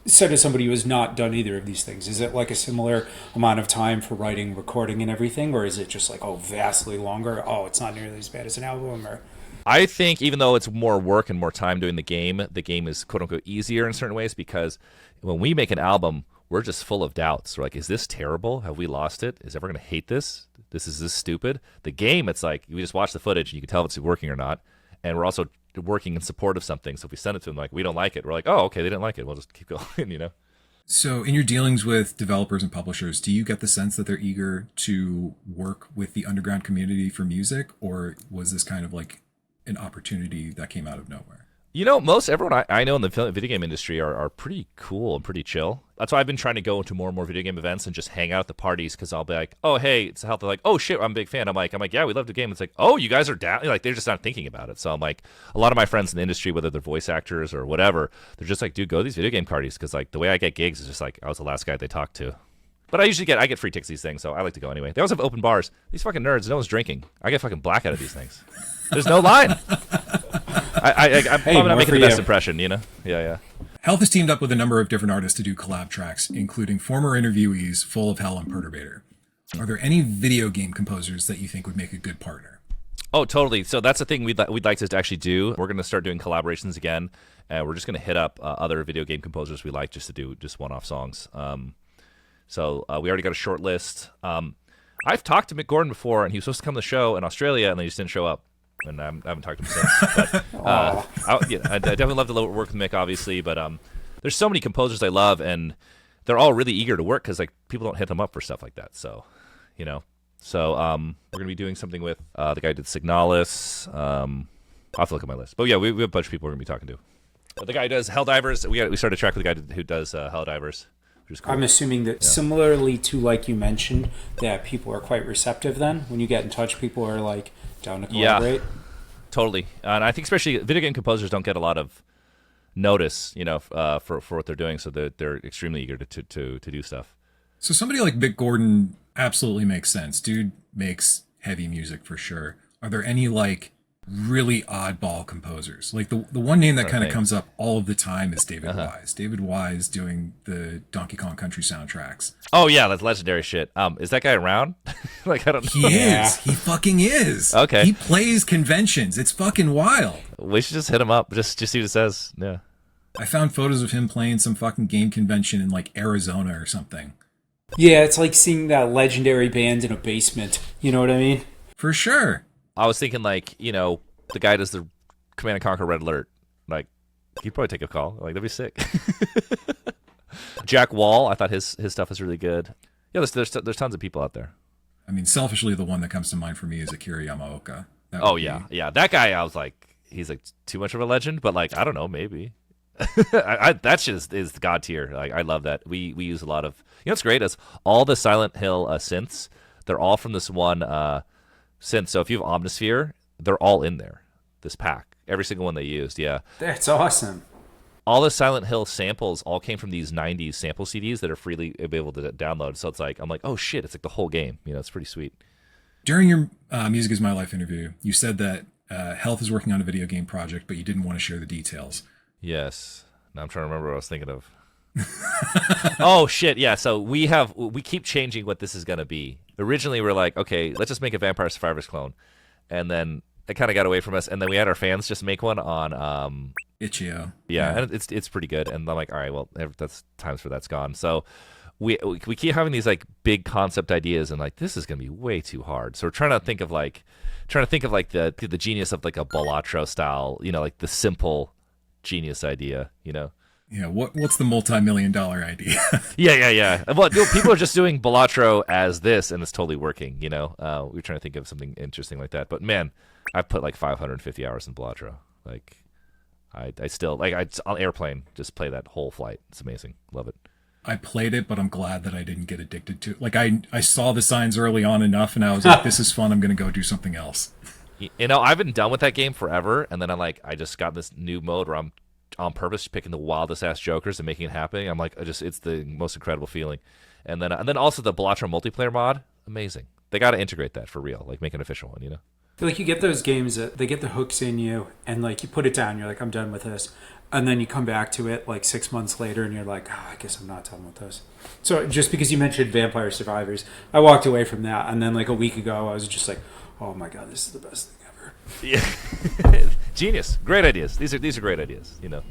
said as somebody who has not done either of these things, is it like a similar amount of time for writing, recording, and everything, or is it just like vastly longer? It's not nearly as bad as an album, or? I think even though it's more work and more time doing the game is quote unquote easier in certain ways because when we make an album, we're just full of doubts. We're like, is this terrible? Have we lost it? Is everyone going to hate this? Is this stupid? The game, it's like we just watch the footage and you can tell if it's working or not. And we're also working in support of something. So if we send it to them like, we don't like it, we're like, oh, okay, they didn't like it. We'll just keep going, So in your dealings with developers and publishers, do you get the sense that they're eager to work with the underground community for music, or was this kind of like an opportunity that came out of nowhere? Most everyone I know in the video game industry are pretty cool and pretty chill. That's why I've been trying to go into more and more video game events and just hang out at the parties because I'll be like, oh, hey, it's health. They're like, oh, shit, I'm a big fan. I'm like, yeah, we love the game. It's like, oh, you guys are down. Like, they're just not thinking about it. So I'm like, a lot of my friends in the industry, whether they're voice actors or whatever, they're just like, dude, go to these video game parties because like the way I get gigs is just like I was the last guy they talked to. But I get free tickets to these things, so I like to go anyway. They always have open bars. These fucking nerds, no one's drinking. I get fucking black out of these things. There's no line. I'm not making the best impression, Yeah. Health has teamed up with a number of different artists to do collab tracks, including former interviewees Full of Hell and Perturbator. Are there any video game composers that you think would make a good partner? Oh, totally. So that's the thing we'd like to actually do. We're going to start doing collaborations again. We're just going to hit up other video game composers we like just to do just one-off songs. So we already got a short list. I've talked to Mick Gordon before, and he was supposed to come to the show in Australia, and then he just didn't show up. And I haven't talked to him since. But I definitely love to work with Mick, obviously. But there's so many composers I love, and they're all really eager to work because like people don't hit them up for stuff like that. So, you know. So we're going to be doing something with the guy who did Signalis. I'll have to look at my list. But yeah, we have a bunch of people we're going to be talking to. The guy who does Helldivers, we started a track with the guy who does Helldivers, which is cool. I'm assuming that similarly to like you mentioned, that people are quite receptive then. When you get in touch, people are like down to collaborate. Yeah, totally. And I think especially video game composers don't get a lot of notice, you know, for what they're doing. So they're extremely eager to do stuff. So somebody like Mick Gordon absolutely makes sense. Dude makes heavy music for sure. Are there any like really oddball composers? Like the one name that kind of comes up all of the time is David Wise. David Wise doing the Donkey Kong Country soundtracks. Oh yeah, that's legendary shit. Is that guy around? Like I don't know. He is. He fucking is. Okay. He plays conventions. It's fucking wild. We should just hit him up. Just see what it says. Yeah. I found photos of him playing some fucking game convention in like Arizona or something. Yeah, it's like seeing that legendary band in a basement. You know what I mean? For sure. I was thinking like, you know, the guy does the Command & Conquer Red Alert. Like, he'd probably take a call. Like, that'd be sick. Jack Wall, I thought his stuff is really good. Yeah, there's tons of people out there. I mean, selfishly, the one that comes to mind for me is Akira Yamaoka. Yeah. That guy, I was like, he's like too much of a legend, but like, I don't know, maybe. That shit is god tier. Like I love that. We use a lot of, you know what's great is all the Silent Hill synths. They're all from this one synth. So if you have Omnisphere, they're all in there. This pack, every single one they used. Yeah, that's awesome. All the Silent Hill samples all came from these '90s sample CDs that are freely available to download. So it's like I'm like, oh shit, it's like the whole game. You know, it's pretty sweet. During your Music Is My Life interview, you said that Health is working on a video game project, but you didn't want to share the details. Yes. Now I'm trying to remember what I was thinking of. Oh shit, yeah. So we keep changing what this is gonna be. Originally we're like, okay, let's just make a Vampire Survivors clone. And then it kind of got away from us, and then we had our fans just make one on Itch.io. Yeah, and it's pretty good. And I'm like, all right, well, that's times for that's gone. So we keep having these like big concept ideas, and like this is gonna be way too hard. So we're trying to think of like the genius of like a Balatro style, you know, like the simple genius idea, you know. Yeah, what's the multi-million-dollar idea? yeah. Well, people are just doing Balatro as this, and it's totally working, you know. We're trying to think of something interesting like that. But man, I've put like 550 hours in Balatro. Like, I still like on Airplane just play that whole flight. It's amazing. Love it. I played it, but I'm glad that I didn't get addicted to it. Like I saw the signs early on enough, and I was like, this is fun. I'm gonna go do something else. You know, I've been done with that game forever, and then I just got this new mode where I'm on purpose picking the wildest ass jokers and making it happen. I'm like, it's the most incredible feeling. And then also the Balatro multiplayer mod, amazing. They got to integrate that for real, like make an official one, you know. I feel like you get those games that they get the hooks in you, and like you put it down, you're like, I'm done with this, and then you come back to it like 6 months later, and you're like, oh, I guess I'm not done with this. So just because you mentioned Vampire Survivors, I walked away from that, and then like a week ago, I was just like, oh my god, this is the best thing ever. Yeah. Genius. Great ideas. These are great ideas, you know.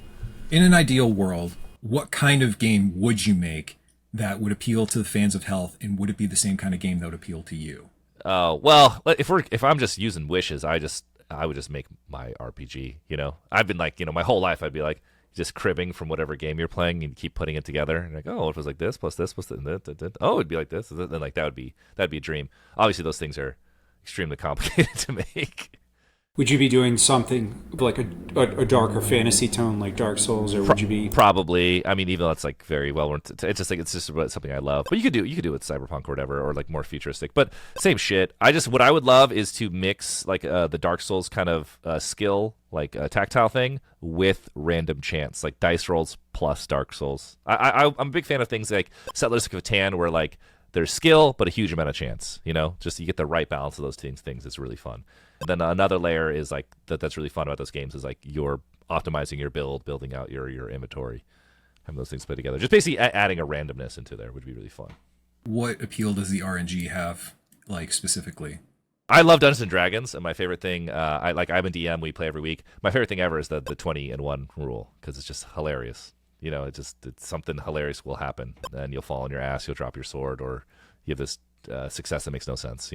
In an ideal world, what kind of game would you make that would appeal to the fans of Health, and would it be the same kind of game that would appeal to you? Well, if I'm just using wishes, I would just make my RPG, you know. I've been like, you know, my whole life I'd be like just cribbing from whatever game you're playing and keep putting it together. And like, oh, it was like this plus this plus that. Oh, it'd be like this. Then like that'd be a dream. Obviously those things are extremely complicated to make. Would you be doing something like a darker fantasy tone like Dark Souls, or would you be probably? I mean, even though it's like very well, it's just something I love. But you could do it with Cyberpunk or whatever, or like more futuristic. But same shit. What I would love is to mix like the Dark Souls kind of skill, like a tactile thing, with random chance, like dice rolls plus Dark Souls. I'm a big fan of things like Settlers of Catan, where like there's skill but a huge amount of chance. You know, just you get the right balance of those things. It's really fun. And then another layer is like that's really fun about those games is like you're optimizing your build, building out your inventory. having those things play together. Just basically adding a randomness into there would be really fun. What appeal does the RNG have, like, specifically? I love Dungeons and Dragons, and my favorite thing, I'm a DM. We play every week. My favorite thing ever is the 20-in-1 rule, because it's just hilarious. It's something hilarious will happen, and you'll fall on your ass, you'll drop your sword, or you have this success that makes no sense.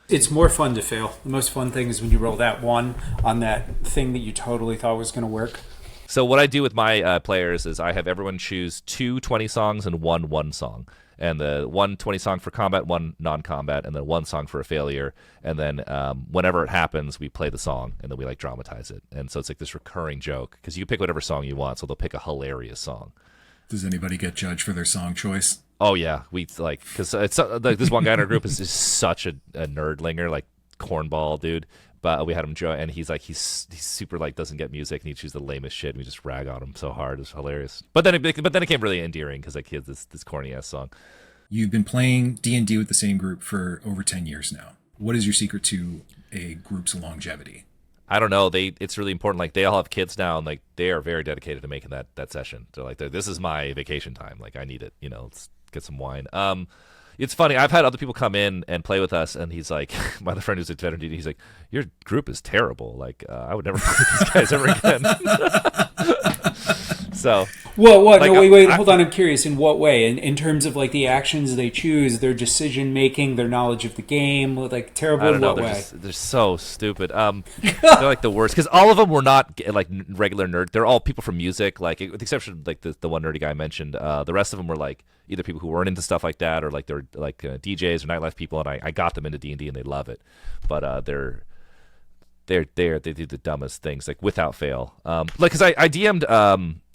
It's more fun to fail. The most fun thing is when you roll that one on that thing that you totally thought was going to work. So what I do with my players is I have everyone choose 2 20 songs and 1 song. And the 1 20 song for combat, 1 non-combat, and then 1 song for a failure. And then whenever it happens, we play the song, and then we dramatize it. And so it's like this recurring joke, because you pick whatever song you want, so they'll pick a hilarious song. Does anybody get judged for their song choice? Oh yeah, because it's this one guy in our group is such a nerdlinger, cornball dude. But we had him join, and he's super doesn't get music, and he chooses the lamest shit, and we just rag on him so hard. It's hilarious. But then it became really endearing, because he has this corny ass song. You've been playing D&D with the same group for over 10 years now. What is your secret to a group's longevity? I don't know. It's really important. They all have kids now, and they are very dedicated to making that session. They're this is my vacation time. I need it. Let's get some wine. It's funny. I've had other people come in and play with us, and he's like, my other friend who's a veteran DD, he's like, your group is terrible. I would never play with these guys ever again. So. Well, what? No, wait. Hold on. I'm curious. In what way? In terms of the actions they choose, their decision making, their knowledge of the game, terrible. I don't know. In what way? They're so stupid. They're the worst, because all of them were not regular nerd. They're all people from music, with the exception of the one nerdy guy I mentioned. The rest of them were either people who weren't into stuff like that, or they're DJs or nightlife people, and I got them into D&D and they love it, but they do the dumbest things without fail. Because I DM'd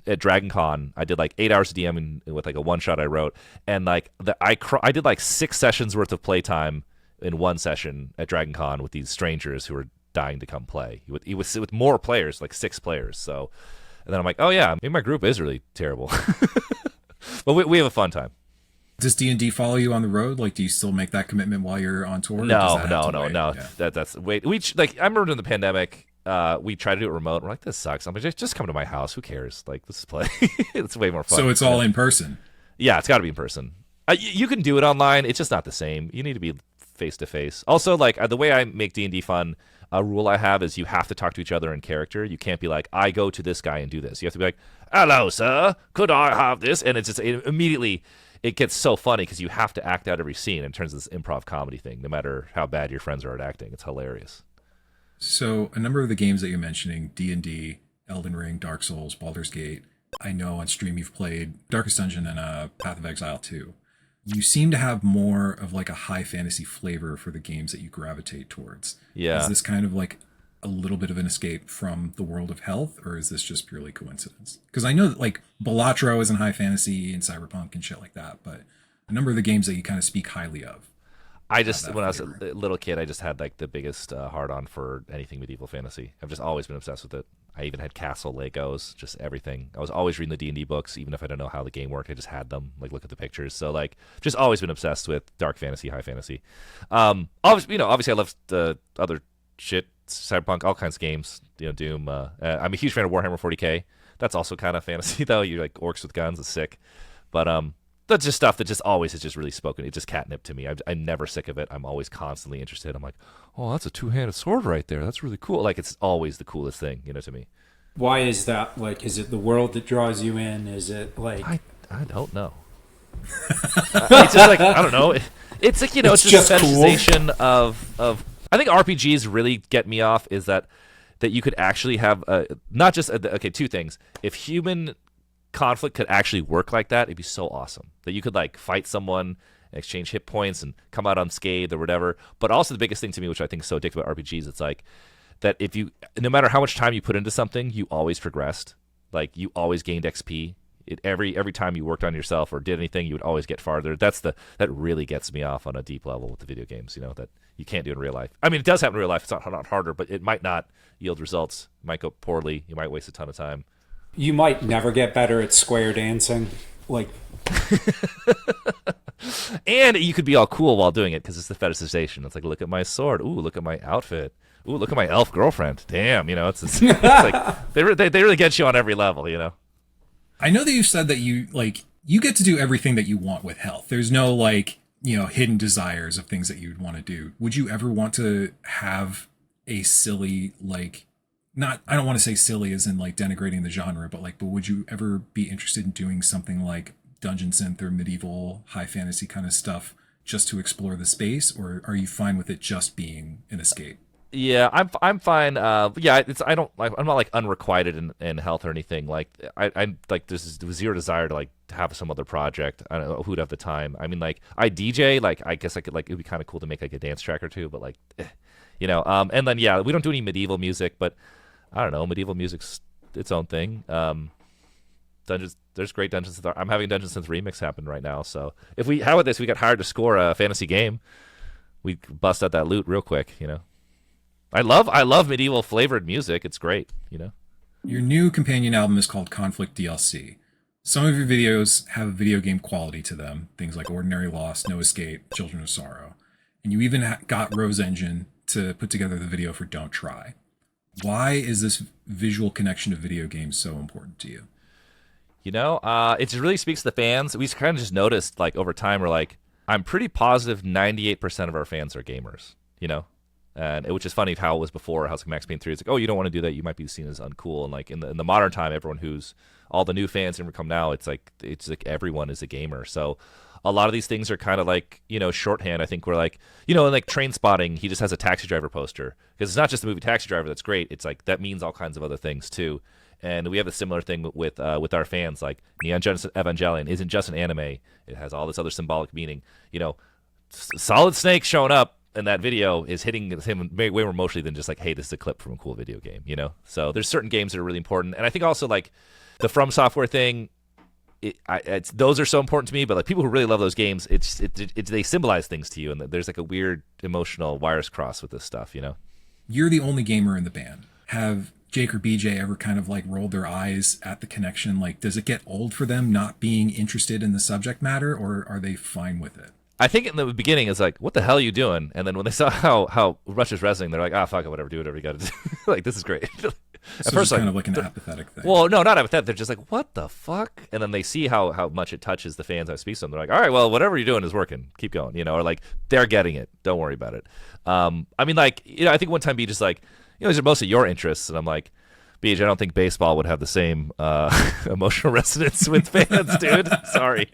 at Dragon Con. I did 8 hours of DMing with a one shot I wrote, and I did 6 sessions worth of playtime in one session at Dragon Con with these strangers who were dying to come play. He was with more players, 6 players. So, and then I'm like, oh yeah, maybe my group is really terrible. But we have a fun time. Does D&D follow you on the road? Do you still make that commitment while you're on tour? No. Yeah. That's wait. I remember during the pandemic, we tried to do it remote. We're like, this sucks. I'm like, just come to my house. Who cares? Let's play. It's way more fun. So it's all in person. Yeah, it's got to be in person. You can do it online. It's just not the same. You need to be face to face. Also, the way I make D&D fun, a rule I have is you have to talk to each other in character. You can't be I go to this guy and do this. You have to be hello, sir. Could I have this? And it's just immediately it gets so funny, because you have to act out every scene. It turns into this improv comedy thing, no matter how bad your friends are at acting. It's hilarious. So a number of the games that you're mentioning, D&D, Elden Ring, Dark Souls, Baldur's Gate, I know on stream you've played Darkest Dungeon and Path of Exile 2. You seem to have more of a high fantasy flavor for the games that you gravitate towards. Yeah. Is this kind of a little bit of an escape from the world of health, or is this just purely coincidence? Because I know that Balatro is in high fantasy and cyberpunk and shit like that, but a number of the games that you kind of speak highly of. When I was a little kid, I just had the biggest hard on for anything medieval fantasy. I've just always been obsessed with it. I even had Castle Legos, just everything. I was always reading the D&D books, even if I didn't know how the game worked. I just had them, look at the pictures. So just always been obsessed with dark fantasy, high fantasy. Obviously I love the other shit, cyberpunk, all kinds of games. Doom. I'm a huge fan of Warhammer 40K. That's also kind of fantasy though. You orcs with guns. It's sick, but that's just stuff that just always has just really spoken. It's just catnip to me. I'm never sick of it. I'm always constantly interested. I'm like, oh, that's a 2-handed sword right there. That's really cool. It's always the coolest thing, to me. Why is that? Is it the world that draws you in? Is it I don't know. It's just I don't know. It's it's just a fetishization cool. of. I think RPGs really get me off. Is that you could actually have not just okay, 2 things. If human conflict could actually work like that, it'd be so awesome that you could fight someone, exchange hit points, and come out unscathed or whatever. But also the biggest thing to me, which I think is so addictive about RPGs, it's that if you, no matter how much time you put into something, you always progressed. You always gained XP. Every time you worked on yourself or did anything, you would always get farther. That really gets me off on a deep level with the video games. That you can't do in real life. I mean, it does happen in real life. It's not harder, but it might not yield results. It might go poorly. You might waste a ton of time. You might never get better at square dancing. And you could be all cool while doing it, because it's the fetishization. It's look at my sword. Ooh, look at my outfit. Ooh, look at my elf girlfriend. Damn, it's they really get you on every level, I know that you've said that you get to do everything that you want with health. There's no hidden desires of things that you'd want to do. Would you ever want to have a silly not, I don't want to say silly as in denigrating the genre, but would you ever be interested in doing something like dungeon synth or medieval high fantasy kind of stuff just to explore the space, or are you fine with it just being an escape? Yeah, I'm fine. Yeah, I'm not unrequited in health or anything. I there's zero desire to have some other project. I don't know who'd have the time. I mean, I DJ. I guess I could it'd be kind of cool to make a dance track or two, but and then yeah, we don't do any medieval music, but I don't know, medieval music's its own thing. Dungeons, there's great Dungeons. I'm having a Dungeons Synth remix happen right now. So how about this? We got hired to score a fantasy game. We bust out that loot real quick. I love medieval flavored music. It's great. Your new companion album is called Conflict DLC. Some of your videos have a video game quality to them, things like Ordinary Lost, No Escape, Children of Sorrow. And you even got Rose Engine to put together the video for Don't Try. Why is this visual connection to video games so important to you? It just really speaks to the fans. We kind of just noticed, over time, we're I'm pretty positive 98% of our fans are gamers, And which is funny how it was before, how Max Payne 3, it's oh, you don't want to do that, you might be seen as uncool. And in the modern time, everyone who's, all the new fans who come now, it's like everyone is a gamer. So a lot of these things are kind of shorthand. I think we're in Train Spotting, he just has a Taxi Driver poster. Because it's not just the movie Taxi Driver that's great, it's that means all kinds of other things too. And we have a similar thing with our fans. Neon Genesis Evangelion isn't just an anime. It has all this other symbolic meaning. Solid Snake showing up in that video is hitting him way more emotionally than just hey, this is a clip from a cool video game, So there's certain games that are really important. And I think also the FromSoftware thing, those are so important to me, but people who really love those games, they symbolize things to you. And there's a weird emotional wires cross with this stuff, You're the only gamer in the band. Have Jake or BJ ever kind of rolled their eyes at the connection? Does it get old for them not being interested in the subject matter, or are they fine with it? I think in the beginning it's what the hell are you doing? And then when they saw how Rush is wrestling, they're like, fuck it, whatever, do whatever you got to do. This is great. At first, kind of an apathetic thing. Well, no, not apathetic. They're just what the fuck? And then they see how much it touches the fans I speak to them. They're like, all right, well, whatever you're doing is working. Keep going, or they're getting it. Don't worry about it. I mean, I think one time BJ's these are mostly your interests, and I'm like, BJ, I don't think baseball would have the same emotional resonance with fans, dude. Sorry.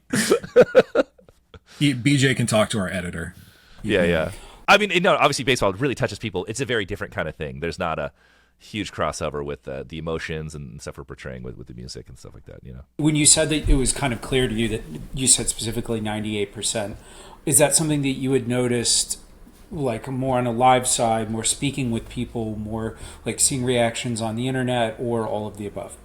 BJ can talk to our editor. Yeah. I mean, obviously baseball really touches people. It's a very different kind of thing. There's not a huge crossover with the emotions and stuff we're portraying with the music and stuff like that, When you said that it was kind of clear to you that you said specifically 98%, is that something that you had noticed more on a live side, more speaking with people, more seeing reactions on the internet, or all of the above?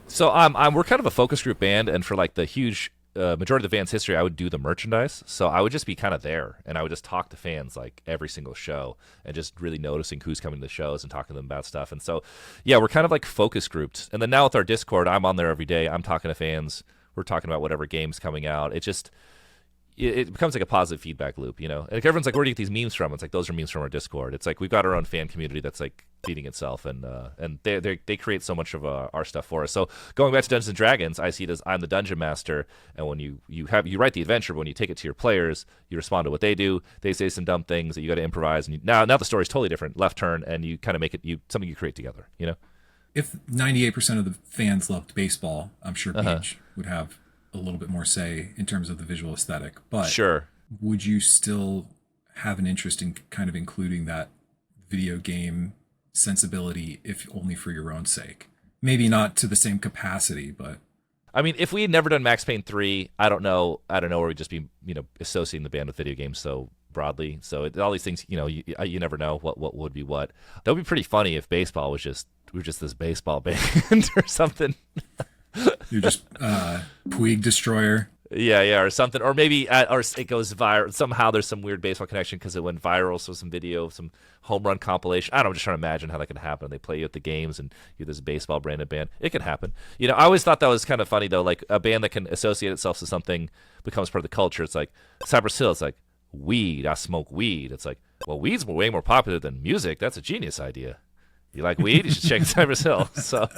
So we're kind of a focus group band, and for the huge majority of the band's history, I would do the merchandise. So I would just be kind of there, and I would just talk to fans every single show, and just really noticing who's coming to the shows and talking to them about stuff. And so, yeah, we're kind of focus grouped. And then now with our Discord, I'm on there every day. I'm talking to fans. We're talking about whatever game's coming out. It becomes a positive feedback loop, And everyone's where do you get these memes from? It's those are memes from our Discord. It's we've got our own fan community that's feeding itself, and they create so much of our stuff for us. So going back to Dungeons and Dragons, I see it as I'm the dungeon master, and when you write the adventure, but when you take it to your players, you respond to what they do. They say some dumb things that you got to improvise, and now the story's totally different, left turn, and you kind of make it something you create together, If 98% of the fans loved baseball, I'm sure Beach would have a little bit more say in terms of the visual aesthetic, but sure, would you still have an interest in kind of including that video game sensibility, if only for your own sake? Maybe not to the same capacity, but I mean, if we had never done Max Payne 3, I don't know where we'd just be, associating the band with video games so broadly. So all these things, you never know what would be what. That would be pretty funny if baseball was we're just this baseball band or something. You're just Puig Destroyer. Yeah, or something, or maybe, or it goes viral. Somehow there's some weird baseball connection because it went viral. So some video, some home run compilation. I don't know. I'm just trying to imagine how that could happen. They play you at the games, and you're this baseball branded band. It could happen. I always thought that was kind of funny though. A band that can associate itself to something becomes part of the culture. It's Cypress Hill. It's weed. I smoke weed. It's well, weed's way more popular than music. That's a genius idea. You like weed? You should check Cypress Hill. So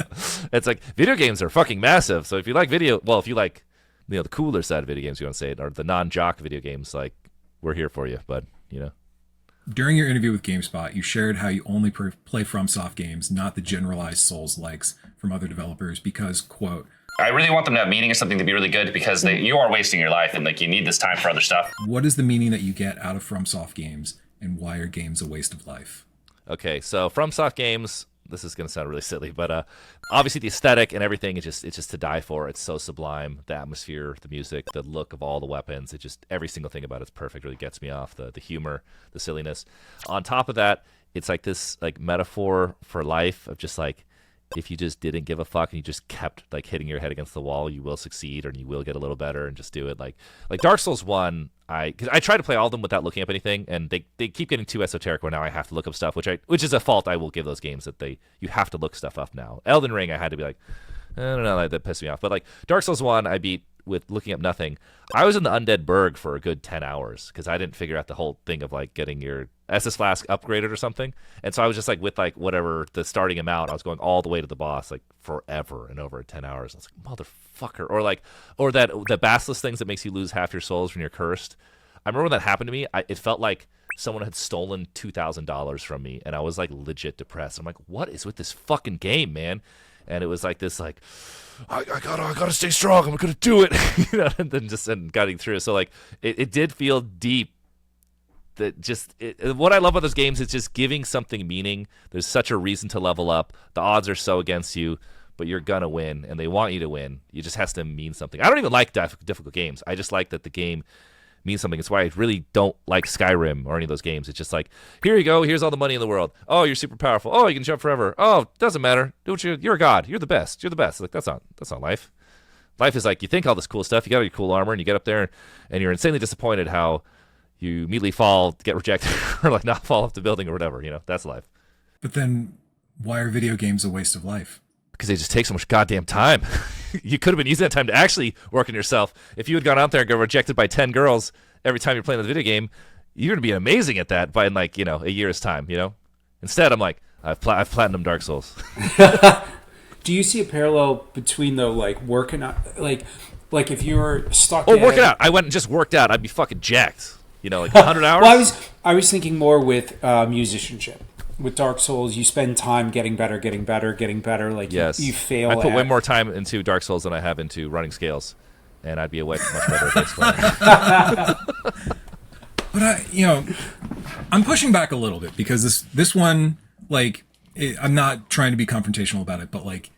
it's like video games are fucking massive. So if you like if you like the cooler side of video games, you want to say it, or the non-jock video games, like we're here for you. But During your interview with GameSpot, you shared how you only play FromSoft games, not the generalized Souls-likes from other developers, because, quote, I really want them to have meaning or something to be really good, because you are wasting your life and like you need this time for other stuff. What is the meaning that you get out of FromSoft games, and why are games a waste of life? Okay, so FromSoft games, this is going to sound really silly, but obviously the aesthetic and everything it's just to die for. It's so sublime. The atmosphere, the music, the look of all the weapons, every single thing about it's perfect. Really gets me off. The humor, the silliness. On top of that, it's like this like metaphor for life of just like, if you just didn't give a fuck and you just kept like hitting your head against the wall, you will succeed and you will get a little better, and just do it. Like Dark Souls 1, because I try to play all of them without looking up anything, and they keep getting too esoteric where now I have to look up stuff, which is a fault I will give those games, that you have to look stuff up now. Elden Ring, I had to be like, I don't know, that pissed me off. But like Dark Souls 1, I beat with looking up nothing. I was in the Undead Burg for a good 10 hours because I didn't figure out the whole thing of like getting your SS Flask upgraded or something. And so I was just like with like whatever the starting amount, I was going all the way to the boss like forever and over 10 hours. I was like, motherfucker. Or the Basilisk things that makes you lose half your souls when you're cursed. I remember when that happened to me, it felt like someone had stolen $2,000 from me, and I was like legit depressed. I'm like, what is with this fucking game, man? And it was like this, like, I gotta stay strong. I'm gonna do it, and then just getting through. So like, it did feel deep. What I love about those games is just giving something meaning. There's such a reason to level up. The odds are so against you, but you're gonna win, and they want you to win. It just has to mean something. I don't even like difficult games. I just like that the game means something. It's why I really don't like Skyrim or any of those games. It's just like, here you go, here's all the money in the world. Oh, you're super powerful. Oh, you can jump forever. Oh, doesn't matter. You're a god. You're the best. You're the best. Like that's not life. Life is like, you think all this cool stuff, you got all your cool armor, and you get up there and you're insanely disappointed how you immediately fall, get rejected, or like not fall off the building or whatever. That's life. But then why are video games a waste of life? Because they just take so much goddamn time. You could have been using that time to actually work on yourself. If you had gone out there and got rejected by 10 girls every time you're playing the video game, you're going to be amazing at that by like, a year's time, Instead, I'm like, I've platinum Dark Souls. Do you see a parallel between though, like working out, like if you were stuck? Working out. I went and just worked out. I'd be fucking jacked. Like 100 hours. Well, I was thinking more with musicianship. With Dark Souls, you spend time getting better. Like yes. you fail. I put way more time into Dark Souls than I have into running scales, and I'd be a much better bass player. But I'm pushing back a little bit because this one, like, I'm not trying to be confrontational about it, but like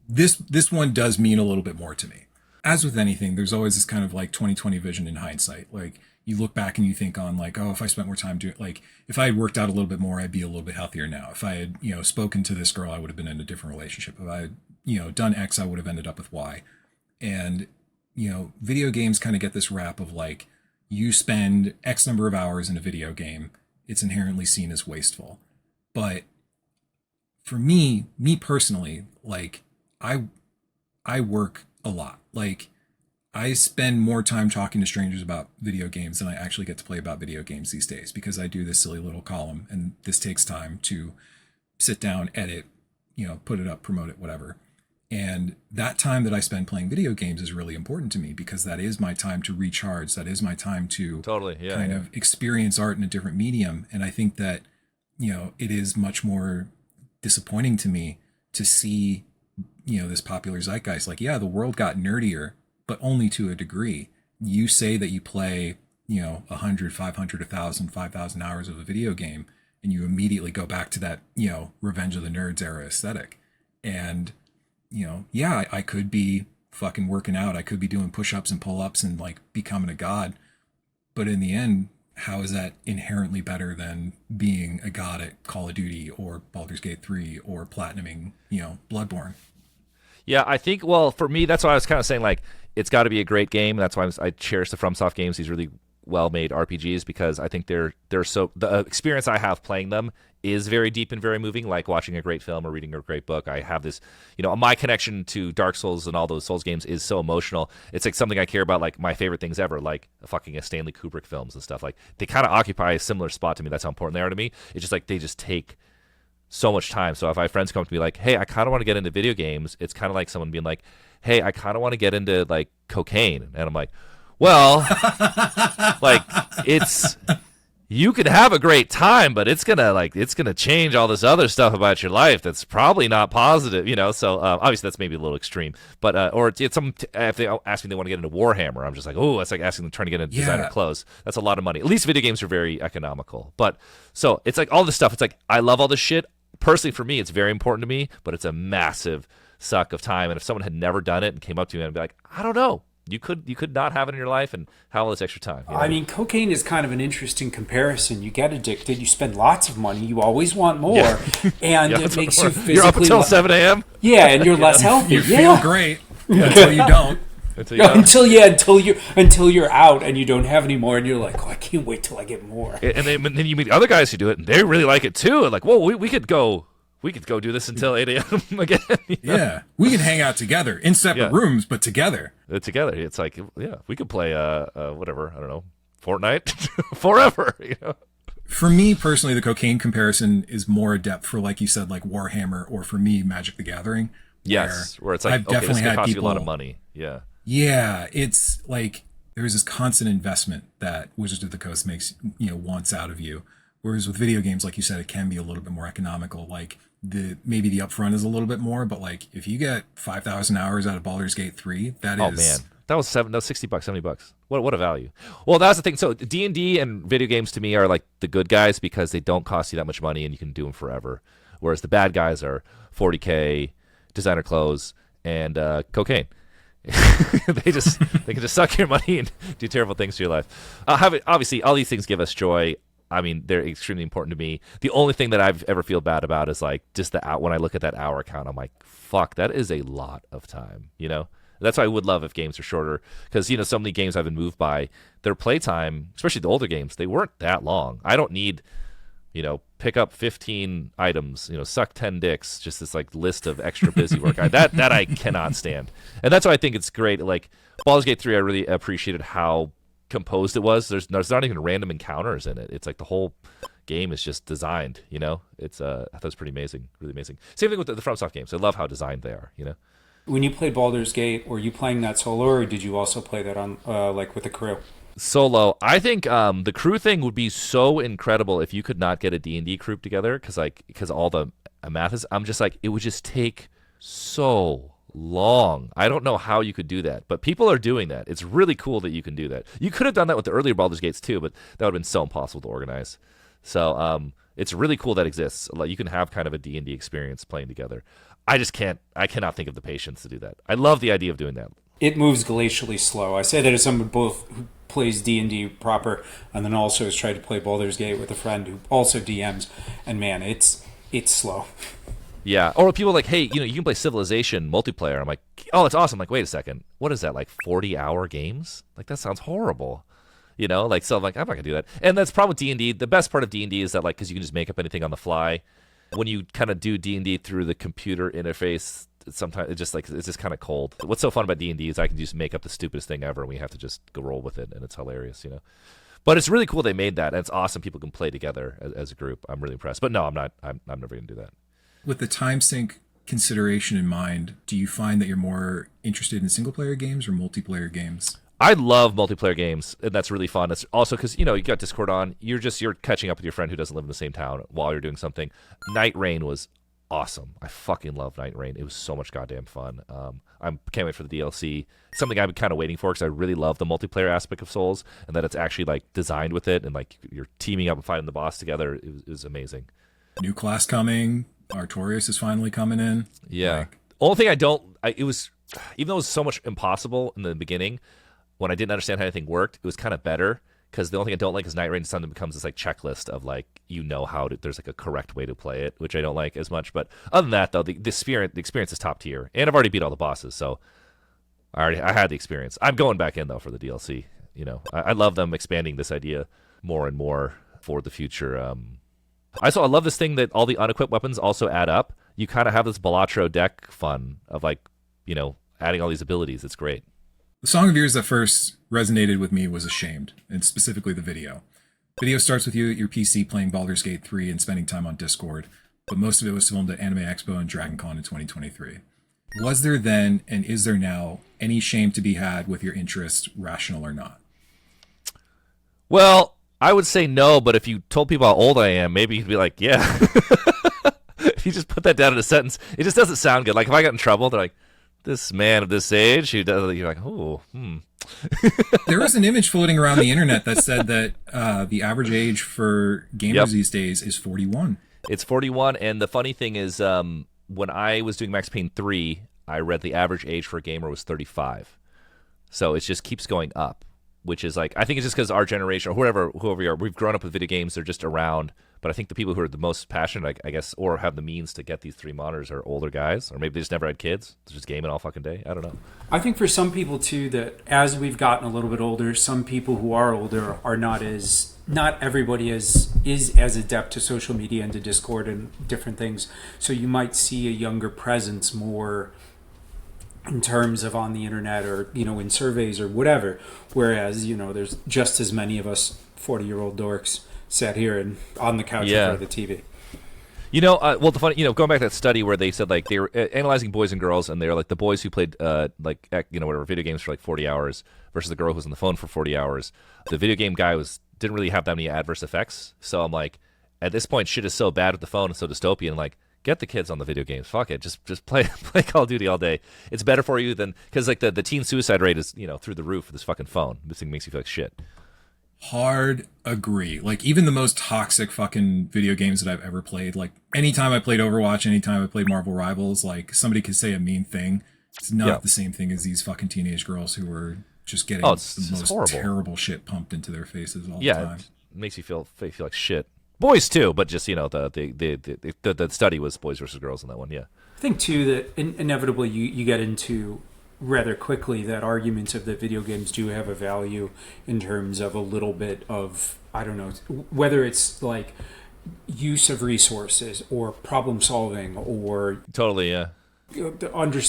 this one does mean a little bit more to me. As with anything, there's always this kind of like 20/20 vision in hindsight. Like you look back and you think on like, oh, if I spent more time doing, like, if I had worked out a little bit more, I'd be a little bit healthier now. If I had, spoken to this girl, I would have been in a different relationship. If I had, done X, I would have ended up with Y. And, video games kind of get this rap of like, you spend X number of hours in a video game, it's inherently seen as wasteful. But for me personally, like, I work a lot. Like, I spend more time talking to strangers about video games than I actually get to play about video games these days because I do this silly little column, and this takes time to sit down, edit, put it up, promote it, whatever. And that time that I spend playing video games is really important to me because that is my time to recharge. That is my time to kind of experience art in a different medium. And I think that, it is much more disappointing to me to see, this popular zeitgeist. Like, yeah, the world got nerdier, but only to a degree. You say that you play, 100, 500, 1,000, 5,000 hours of a video game, and you immediately go back to that, Revenge of the Nerds era aesthetic. And, yeah, I could be fucking working out. I could be doing push-ups and pull-ups and like becoming a god. But in the end, how is that inherently better than being a god at Call of Duty or Baldur's Gate 3 or platinuming, Bloodborne? Yeah, I think, well, for me, that's why I was kind of saying, like, it's got to be a great game. That's why I cherish the FromSoft games, these really well-made RPGs, because I think they're so, the experience I have playing them is very deep and very moving, like watching a great film or reading a great book. I have this, my connection to Dark Souls and all those Souls games is so emotional. It's like something I care about, like my favorite things ever, like fucking Stanley Kubrick films and stuff. Like, they kind of occupy a similar spot to me. That's how important they are to me. It's just like they just take so much time. So if I have friends come to me like, hey, I kind of want to get into video games, it's kind of like someone being like, hey, I kind of want to get into like cocaine. And I'm like, well, like it's, you could have a great time, but it's gonna change all this other stuff about your life that's probably not positive, you know. So obviously that's maybe a little extreme, but or it's some if they ask me they want to get into Warhammer, I'm just like, oh, that's like asking them trying to get into designer clothes. That's a lot of money. At least video games are very economical. But so it's like all this stuff. It's like I love all this shit. Personally, for me, it's very important to me, but it's a massive suck of time. And if someone had never done it and came up to me and be like, I don't know. You could not have it in your life and have all this extra time. You know? I mean, cocaine is kind of an interesting comparison. You get addicted, you spend lots of money, you always want more, and it makes you physically... You're up until 7 a.m.? Yeah, and you're less healthy. You feel great until you don't. Until you're out and you don't have any more, and you're like, oh, I can't wait till I get more. And then you meet other guys who do it, and they really like it too. And like, whoa, we could go do this until 8 a.m. again. You know? Yeah, we can hang out together in separate rooms, but together. Together, it's like, yeah, we could play whatever, I don't know, Fortnite forever. You know. For me personally, the cocaine comparison is more adept for, like you said, like Warhammer, or for me, Magic the Gathering. Yes, where it's like, I've definitely this had cost people, you a lot of money. Yeah. Yeah, it's like there's this constant investment that Wizards of the Coast makes, wants out of you. Whereas with video games, like you said, it can be a little bit more economical. Like maybe the upfront is a little bit more, but like if you get 5,000 hours out of Baldur's Gate 3, that is... Oh man, that was $60, $70. What a value. Well, that's the thing. So D&D and video games to me are like the good guys because they don't cost you that much money and you can do them forever. Whereas the bad guys are $40K, designer clothes, and cocaine. they can just suck your money and do terrible things to your life. Obviously, all these things give us joy. I mean, they're extremely important to me. The only thing that I've ever feel bad about is like just when I look at that hour count, I'm like, fuck, that is a lot of time, you know? That's why I would love if games are shorter because, so many games I've been moved by, their playtime, especially the older games, they weren't that long. I don't need, pick up 15 items, suck 10 dicks, just this like list of extra busy work. That I cannot stand. And that's why I think it's great. Like Baldur's Gate 3, I really appreciated how composed it was. There's not even random encounters in it. It's like the whole game is just designed, It's I thought it was pretty amazing, really amazing. Same thing with the FromSoft games. I love how designed they are, When you played Baldur's Gate, were you playing that solo, or did you also play that on like with a crew? Solo. I think the crew thing would be so incredible if you could not get a D&D crew together because all the math is, I'm just like, it would just take so long. I don't know how you could do that, but people are doing that. It's really cool that you can do that. You could have done that with the earlier Baldur's Gates too, but that would have been so impossible to organize. So it's really cool that exists. Like you can have kind of a D&D experience playing together. I cannot think of the patience to do that. I love the idea of doing that. It moves glacially slow. I say that as someone both who plays D&D proper and then also has tried to play Baldur's Gate with a friend who also DMs, and man, it's slow. Yeah, or people are like, hey, you can play Civilization multiplayer. I'm like, oh, it's awesome. I'm like, wait a second, what is that, like 40-hour games? Like, that sounds horrible. So I'm like, I'm not going to do that. And that's the problem with D&D. The best part of D&D is that, like, because you can just make up anything on the fly. When you kind of do D&D through the computer interface, sometimes it's just kind of cold. What's so fun about D&D is I can just make up the stupidest thing ever, and we have to just go roll with it, and it's hilarious, But it's really cool they made that, and it's awesome people can play together as a group. I'm really impressed. But no, I'm not. I'm never going to do that. With the time sink consideration in mind, do you find that you're more interested in single-player games or multiplayer games? I love multiplayer games, and that's really fun. It's also because, you got Discord on. You're catching up with your friend who doesn't live in the same town while you're doing something. Night Rain was awesome. I fucking love Night Rain. It was so much goddamn fun. I can't wait for the DLC. Something I've been kind of waiting for because I really love the multiplayer aspect of Souls, and that it's actually like designed with it, and like you're teaming up and fighting the boss together. It was amazing. New class coming. Artorias is finally coming in. Yeah. Only thing even though it was so much impossible in the beginning, when I didn't understand how anything worked, it was kind of better. Because the only thing I don't like is Night Rain suddenly becomes this like checklist of like there's like a correct way to play it, which I don't like as much. But other than that, though, the experience is top tier, and I've already beat all the bosses, so I had the experience. I'm going back in though for the DLC. I love them expanding this idea more and more for the future. I love this thing that all the unequipped weapons also add up. You kind of have this Balatro deck fun of like adding all these abilities. It's great. The song of yours that first resonated with me was Ashamed, and specifically the video. Video starts with you at your PC playing Baldur's Gate 3 and spending time on Discord. but most of it was filmed at Anime Expo and Dragon Con in 2023. Was there then, and is there now, any shame to be had with your interest, rational or not? Well, I would say no, but if you told people how old I am, maybe you'd be like, yeah. If you just put that down in a sentence, it just doesn't sound good. Like if I got in trouble, they're like, this man of this age who does, you're like, oh, There was an image floating around the internet that said that the average age for gamers these days is 41. It's 41, and the funny thing is, when I was doing Max Payne 3, I read the average age for a gamer was 35. So it just keeps going up, which is like, I think it's just because our generation, or whoever we are, we've grown up with video games, they're just around. But I think the people who are the most passionate, I guess, or have the means to get these 3 monitors are older guys, or maybe they just never had kids. They're just gaming all fucking day. I don't know. I think for some people, too, that as we've gotten a little bit older, some people who are older are not everybody is as adept to social media and to Discord and different things. So you might see a younger presence more in terms of on the internet or, in surveys or whatever. Whereas, there's just as many of us 40-year-old dorks sat here and on the couch in front of the TV. Well, the funny, going back to that study where they said like they were analyzing boys and girls, and they were like the boys who played whatever video games for like 40 hours versus the girl who was on the phone for 40 hours. The video game guy didn't really have that many adverse effects. So I'm like, at this point, shit is so bad with the phone and so dystopian. Like, get the kids on the video games. Fuck it, just play Call of Duty all day. It's better for you than because like the teen suicide rate is through the roof with this fucking phone. This thing makes you feel like shit. Hard agree. Like even the most toxic fucking video games that I've ever played, like anytime I played Overwatch, anytime I played Marvel Rivals, like somebody could say a mean thing. It's not the same thing as these fucking teenage girls who are just getting the most horrible, terrible shit pumped into their faces all the time. It makes you feel like shit. Boys too, but just the study was boys versus girls in that one. Yeah, I think too that inevitably you get into rather quickly that arguments of that video games do have a value in terms of a little bit of, I don't know, whether it's like use of resources or problem solving or totally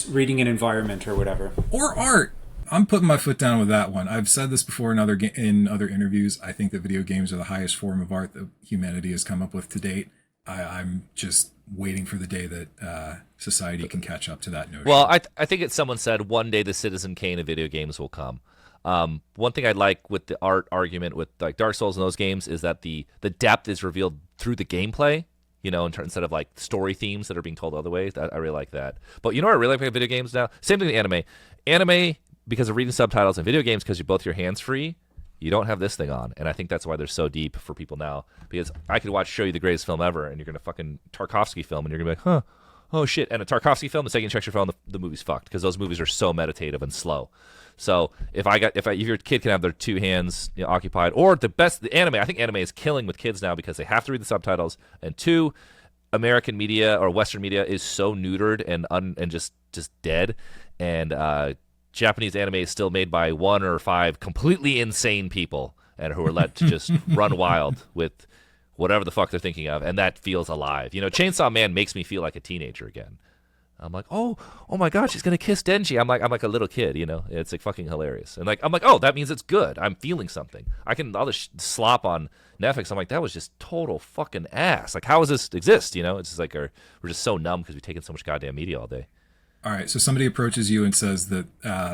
reading an environment or whatever, or art. I'm putting my foot down with that one. I've said this before in other interviews. I think that video games are the highest form of art that humanity has come up with to date. I'm just waiting for the day that society can catch up to that notion. Well, I think someone said one day the Citizen Kane of video games will come. One thing I like with the art argument with like Dark Souls and those games is that the depth is revealed through the gameplay, instead of like story themes that are being told other ways. I really like that. But what I really like about video games now? Same thing with anime. Anime, because of reading subtitles, and video games because you're both your hands free. You don't have this thing on, and I think that's why they're so deep for people now. Because I could show you the greatest film ever, and you're gonna fucking Tarkovsky film, and you're gonna be like, oh shit. And a Tarkovsky film, the second you check your phone, the movie's fucked because those movies are so meditative and slow. So if your kid can have their 2 hands occupied, or the anime, I think anime is killing with kids now because they have to read the subtitles, and 2, American media or Western media is so neutered and just dead, and Japanese anime is still made by 1 or 5 completely insane people and who are let to just run wild with whatever the fuck they're thinking of, and that feels alive. Chainsaw Man makes me feel like a teenager again. I'm like, oh my god, she's gonna kiss Denji. I'm like a little kid, It's like fucking hilarious, and like I'm like, oh, that means it's good. I'm feeling something. All this slop on Netflix. I'm like, that was just total fucking ass. Like, how does this exist? It's just like we're just so numb because we've taken so much goddamn media all day. All right, so somebody approaches you and says that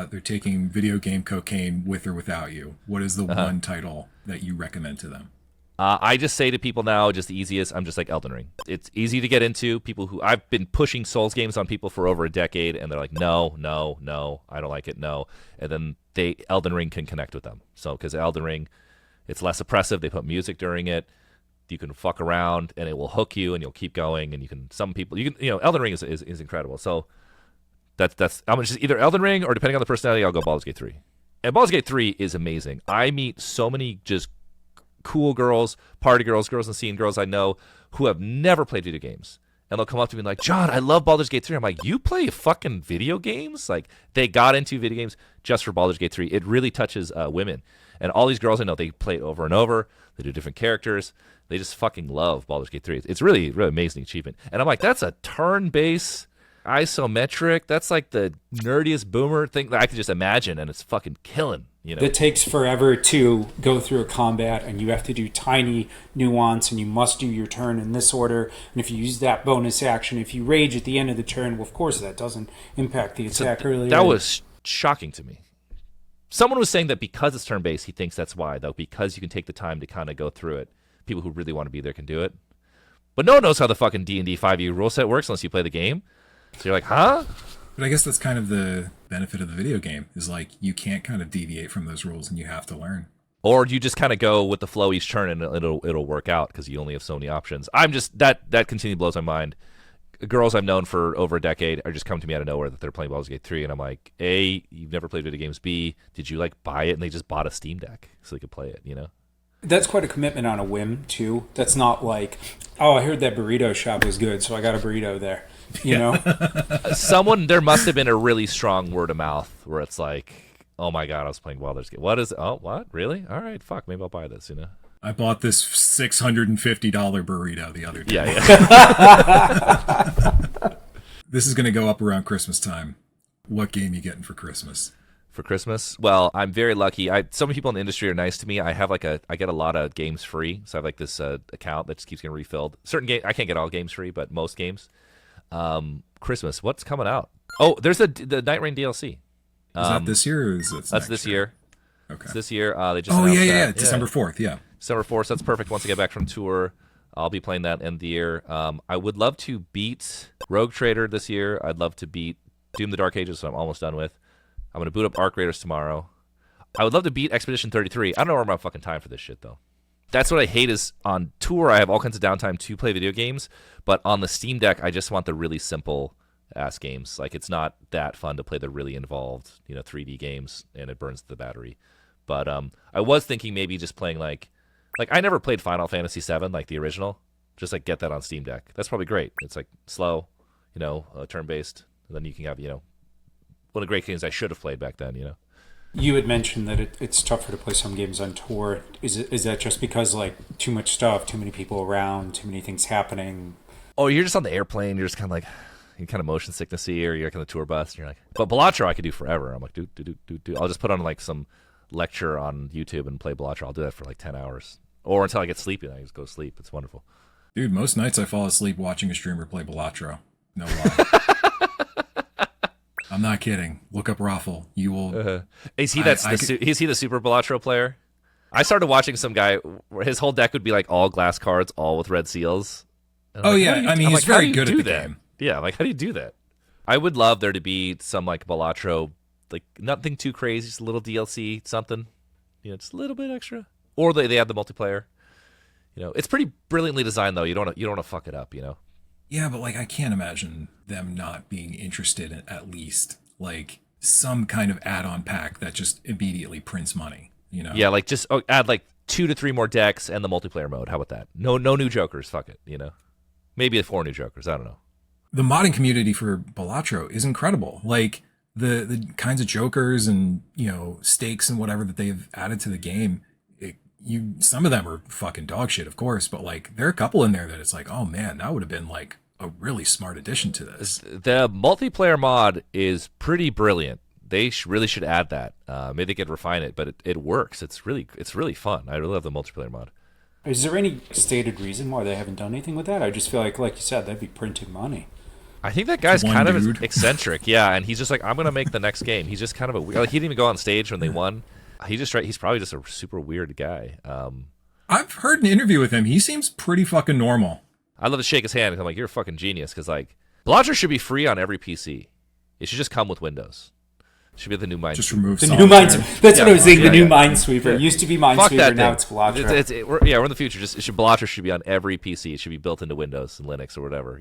they're taking video game cocaine with or without you. What is the one title that you recommend to them? I just say to people now, just the easiest, I'm just like Elden Ring. It's easy to get into. People who I've been pushing Souls games on people for over a decade, and they're like, no, I don't like it, no. And then Elden Ring can connect with them. So because Elden Ring, it's less oppressive. They put music during it. You can fuck around, and it will hook you, and you'll keep going. And Elden Ring is incredible. So. I'm just either Elden Ring or depending on the personality, I'll go Baldur's Gate 3. And Baldur's Gate 3 is amazing. I meet so many just cool girls, party girls in the scene, girls I know who have never played video games. And they'll come up to me like, John, I love Baldur's Gate 3. I'm like, you play fucking video games? Like, they got into video games just for Baldur's Gate 3. It really touches women. And all these girls I know, they play it over and over. They do different characters. They just fucking love Baldur's Gate 3. It's really, really amazing achievement. And I'm like, that's a turn-based isometric. That's like the nerdiest boomer thing that I could just imagine, and it's fucking killing. It takes forever to go through a combat, and you have to do tiny nuance, and you must do your turn in this order. And if you use that bonus action, if you rage at the end of the turn, well, of course that doesn't impact the attack earlier. That was shocking to me. Someone was saying that because it's turn-based, he thinks that's why, though, because you can take the time to kind of go through it. People who really want to be there can do it. But no one knows how the fucking D&D 5e rule set works unless you play the game. So you're like, huh? But I guess that's kind of the benefit of the video game, is like you can't kind of deviate from those rules and you have to learn. Or you just kind of go with the flow each turn and it'll work out because you only have so many options. I'm just, that continually blows my mind. Girls I've known for over a decade are just coming to me out of nowhere that they're playing Baldur's Gate 3, and I'm like, A, you've never played video games. B, did you like buy it and they just bought a Steam Deck so they could play it, That's quite a commitment on a whim, too. That's not like, oh, I heard that burrito shop was good, so I got a burrito there. There must have been a really strong word of mouth where it's like, oh my God, I was playing Baldur's Gate. What is it? Oh, what? Really? All right, fuck, maybe I'll buy this, I bought this $650 burrito the other day. Yeah. This is going to go up around Christmas time. What game you getting for Christmas? For Christmas? Well, I'm very lucky. So many people in the industry are nice to me. I get a lot of games free. So I have like this account that just keeps getting refilled. Certain games, I can't get all games free, but most games. Christmas, what's coming out? Oh, there's the Night Rain DLC. Is that this year or is it That's this year. Okay. It's this year. They just yeah. December 4th, yeah. December 4th, so that's perfect. Once I get back from tour, I'll be playing that end of the year. I would love to beat Rogue Trader this year. I'd love to beat Doom the Dark Ages, so I'm almost done with. I'm going to boot up Arc Raiders tomorrow. I would love to beat Expedition 33. I don't know where my fucking time for this shit, though. That's what I hate is on tour, I have all kinds of downtime to play video games, but on the Steam Deck, I just want the really simple-ass games. Like, it's not that fun to play the really involved, 3D games, and it burns the battery. But I was thinking maybe just playing, like I never played Final Fantasy VII, like the original. Just, get that on Steam Deck. That's probably great. It's, slow, turn-based, and then you can have, one of the great games I should have played back then, You had mentioned that it's tougher to play some games on tour. Is that just because too much stuff, too many people around, too many things happening? Oh, you're just on the airplane. You're just kind of you're kind of motion sicknessy, or you're on the tour bus. And you're like, but Balatro I could do forever. I'm like, do. I'll just put on some lecture on YouTube and play Balatro. I'll do that for 10 hours, or until I get sleepy. And I just go to sleep. It's wonderful. Dude, most nights I fall asleep watching a streamer play Balatro. No lie. I'm not kidding. Look up Raffle. You will. Is he is he the super Balatro player? I started watching some guy where his whole deck would be all glass cards, all with red seals. Oh yeah, he's very good at the game. Yeah, how do you do that? I would love there to be some Balatro, nothing too crazy, just a little DLC, something, just a little bit extra. Or they have the multiplayer. It's pretty brilliantly designed though. You don't want to fuck it up. Yeah, but I can't imagine them not being interested in at least some kind of add-on pack that just immediately prints money. Yeah, just add 2 to 3 more decks and the multiplayer mode. How about that? No new jokers. Fuck it. Maybe 4 new jokers. I don't know. The modding community for Balatro is incredible. The kinds of jokers and stakes and whatever that they've added to the game. Some of them are fucking dog shit, of course, but there are a couple in there that it's oh man, that would have been a really smart addition to this. The multiplayer mod is pretty brilliant. They really should add that. Maybe they could refine it, but it works. It's really fun. I really love the multiplayer mod. Is there any stated reason why they haven't done anything with that? I just feel like you said, that'd be printing money. I think that guy's kind of eccentric, yeah, and he's just I'm going to make the next game. He's just kind of a weird. He didn't even go on stage when they won. He's probably just a super weird guy. I've heard an interview with him. He seems pretty fucking normal. I'd love to shake his hand and I'm like, you're a fucking genius, because Balatro should be free on every PC. It should just come with Windows. It should be the new Minesweeper. Just remove the new Minesweeper. That's what I was saying. The new Minesweeper. It used to be Minesweeper. Now it's Balatro. We're in the future. Balatro should be on every PC. It should be built into Windows and Linux or whatever.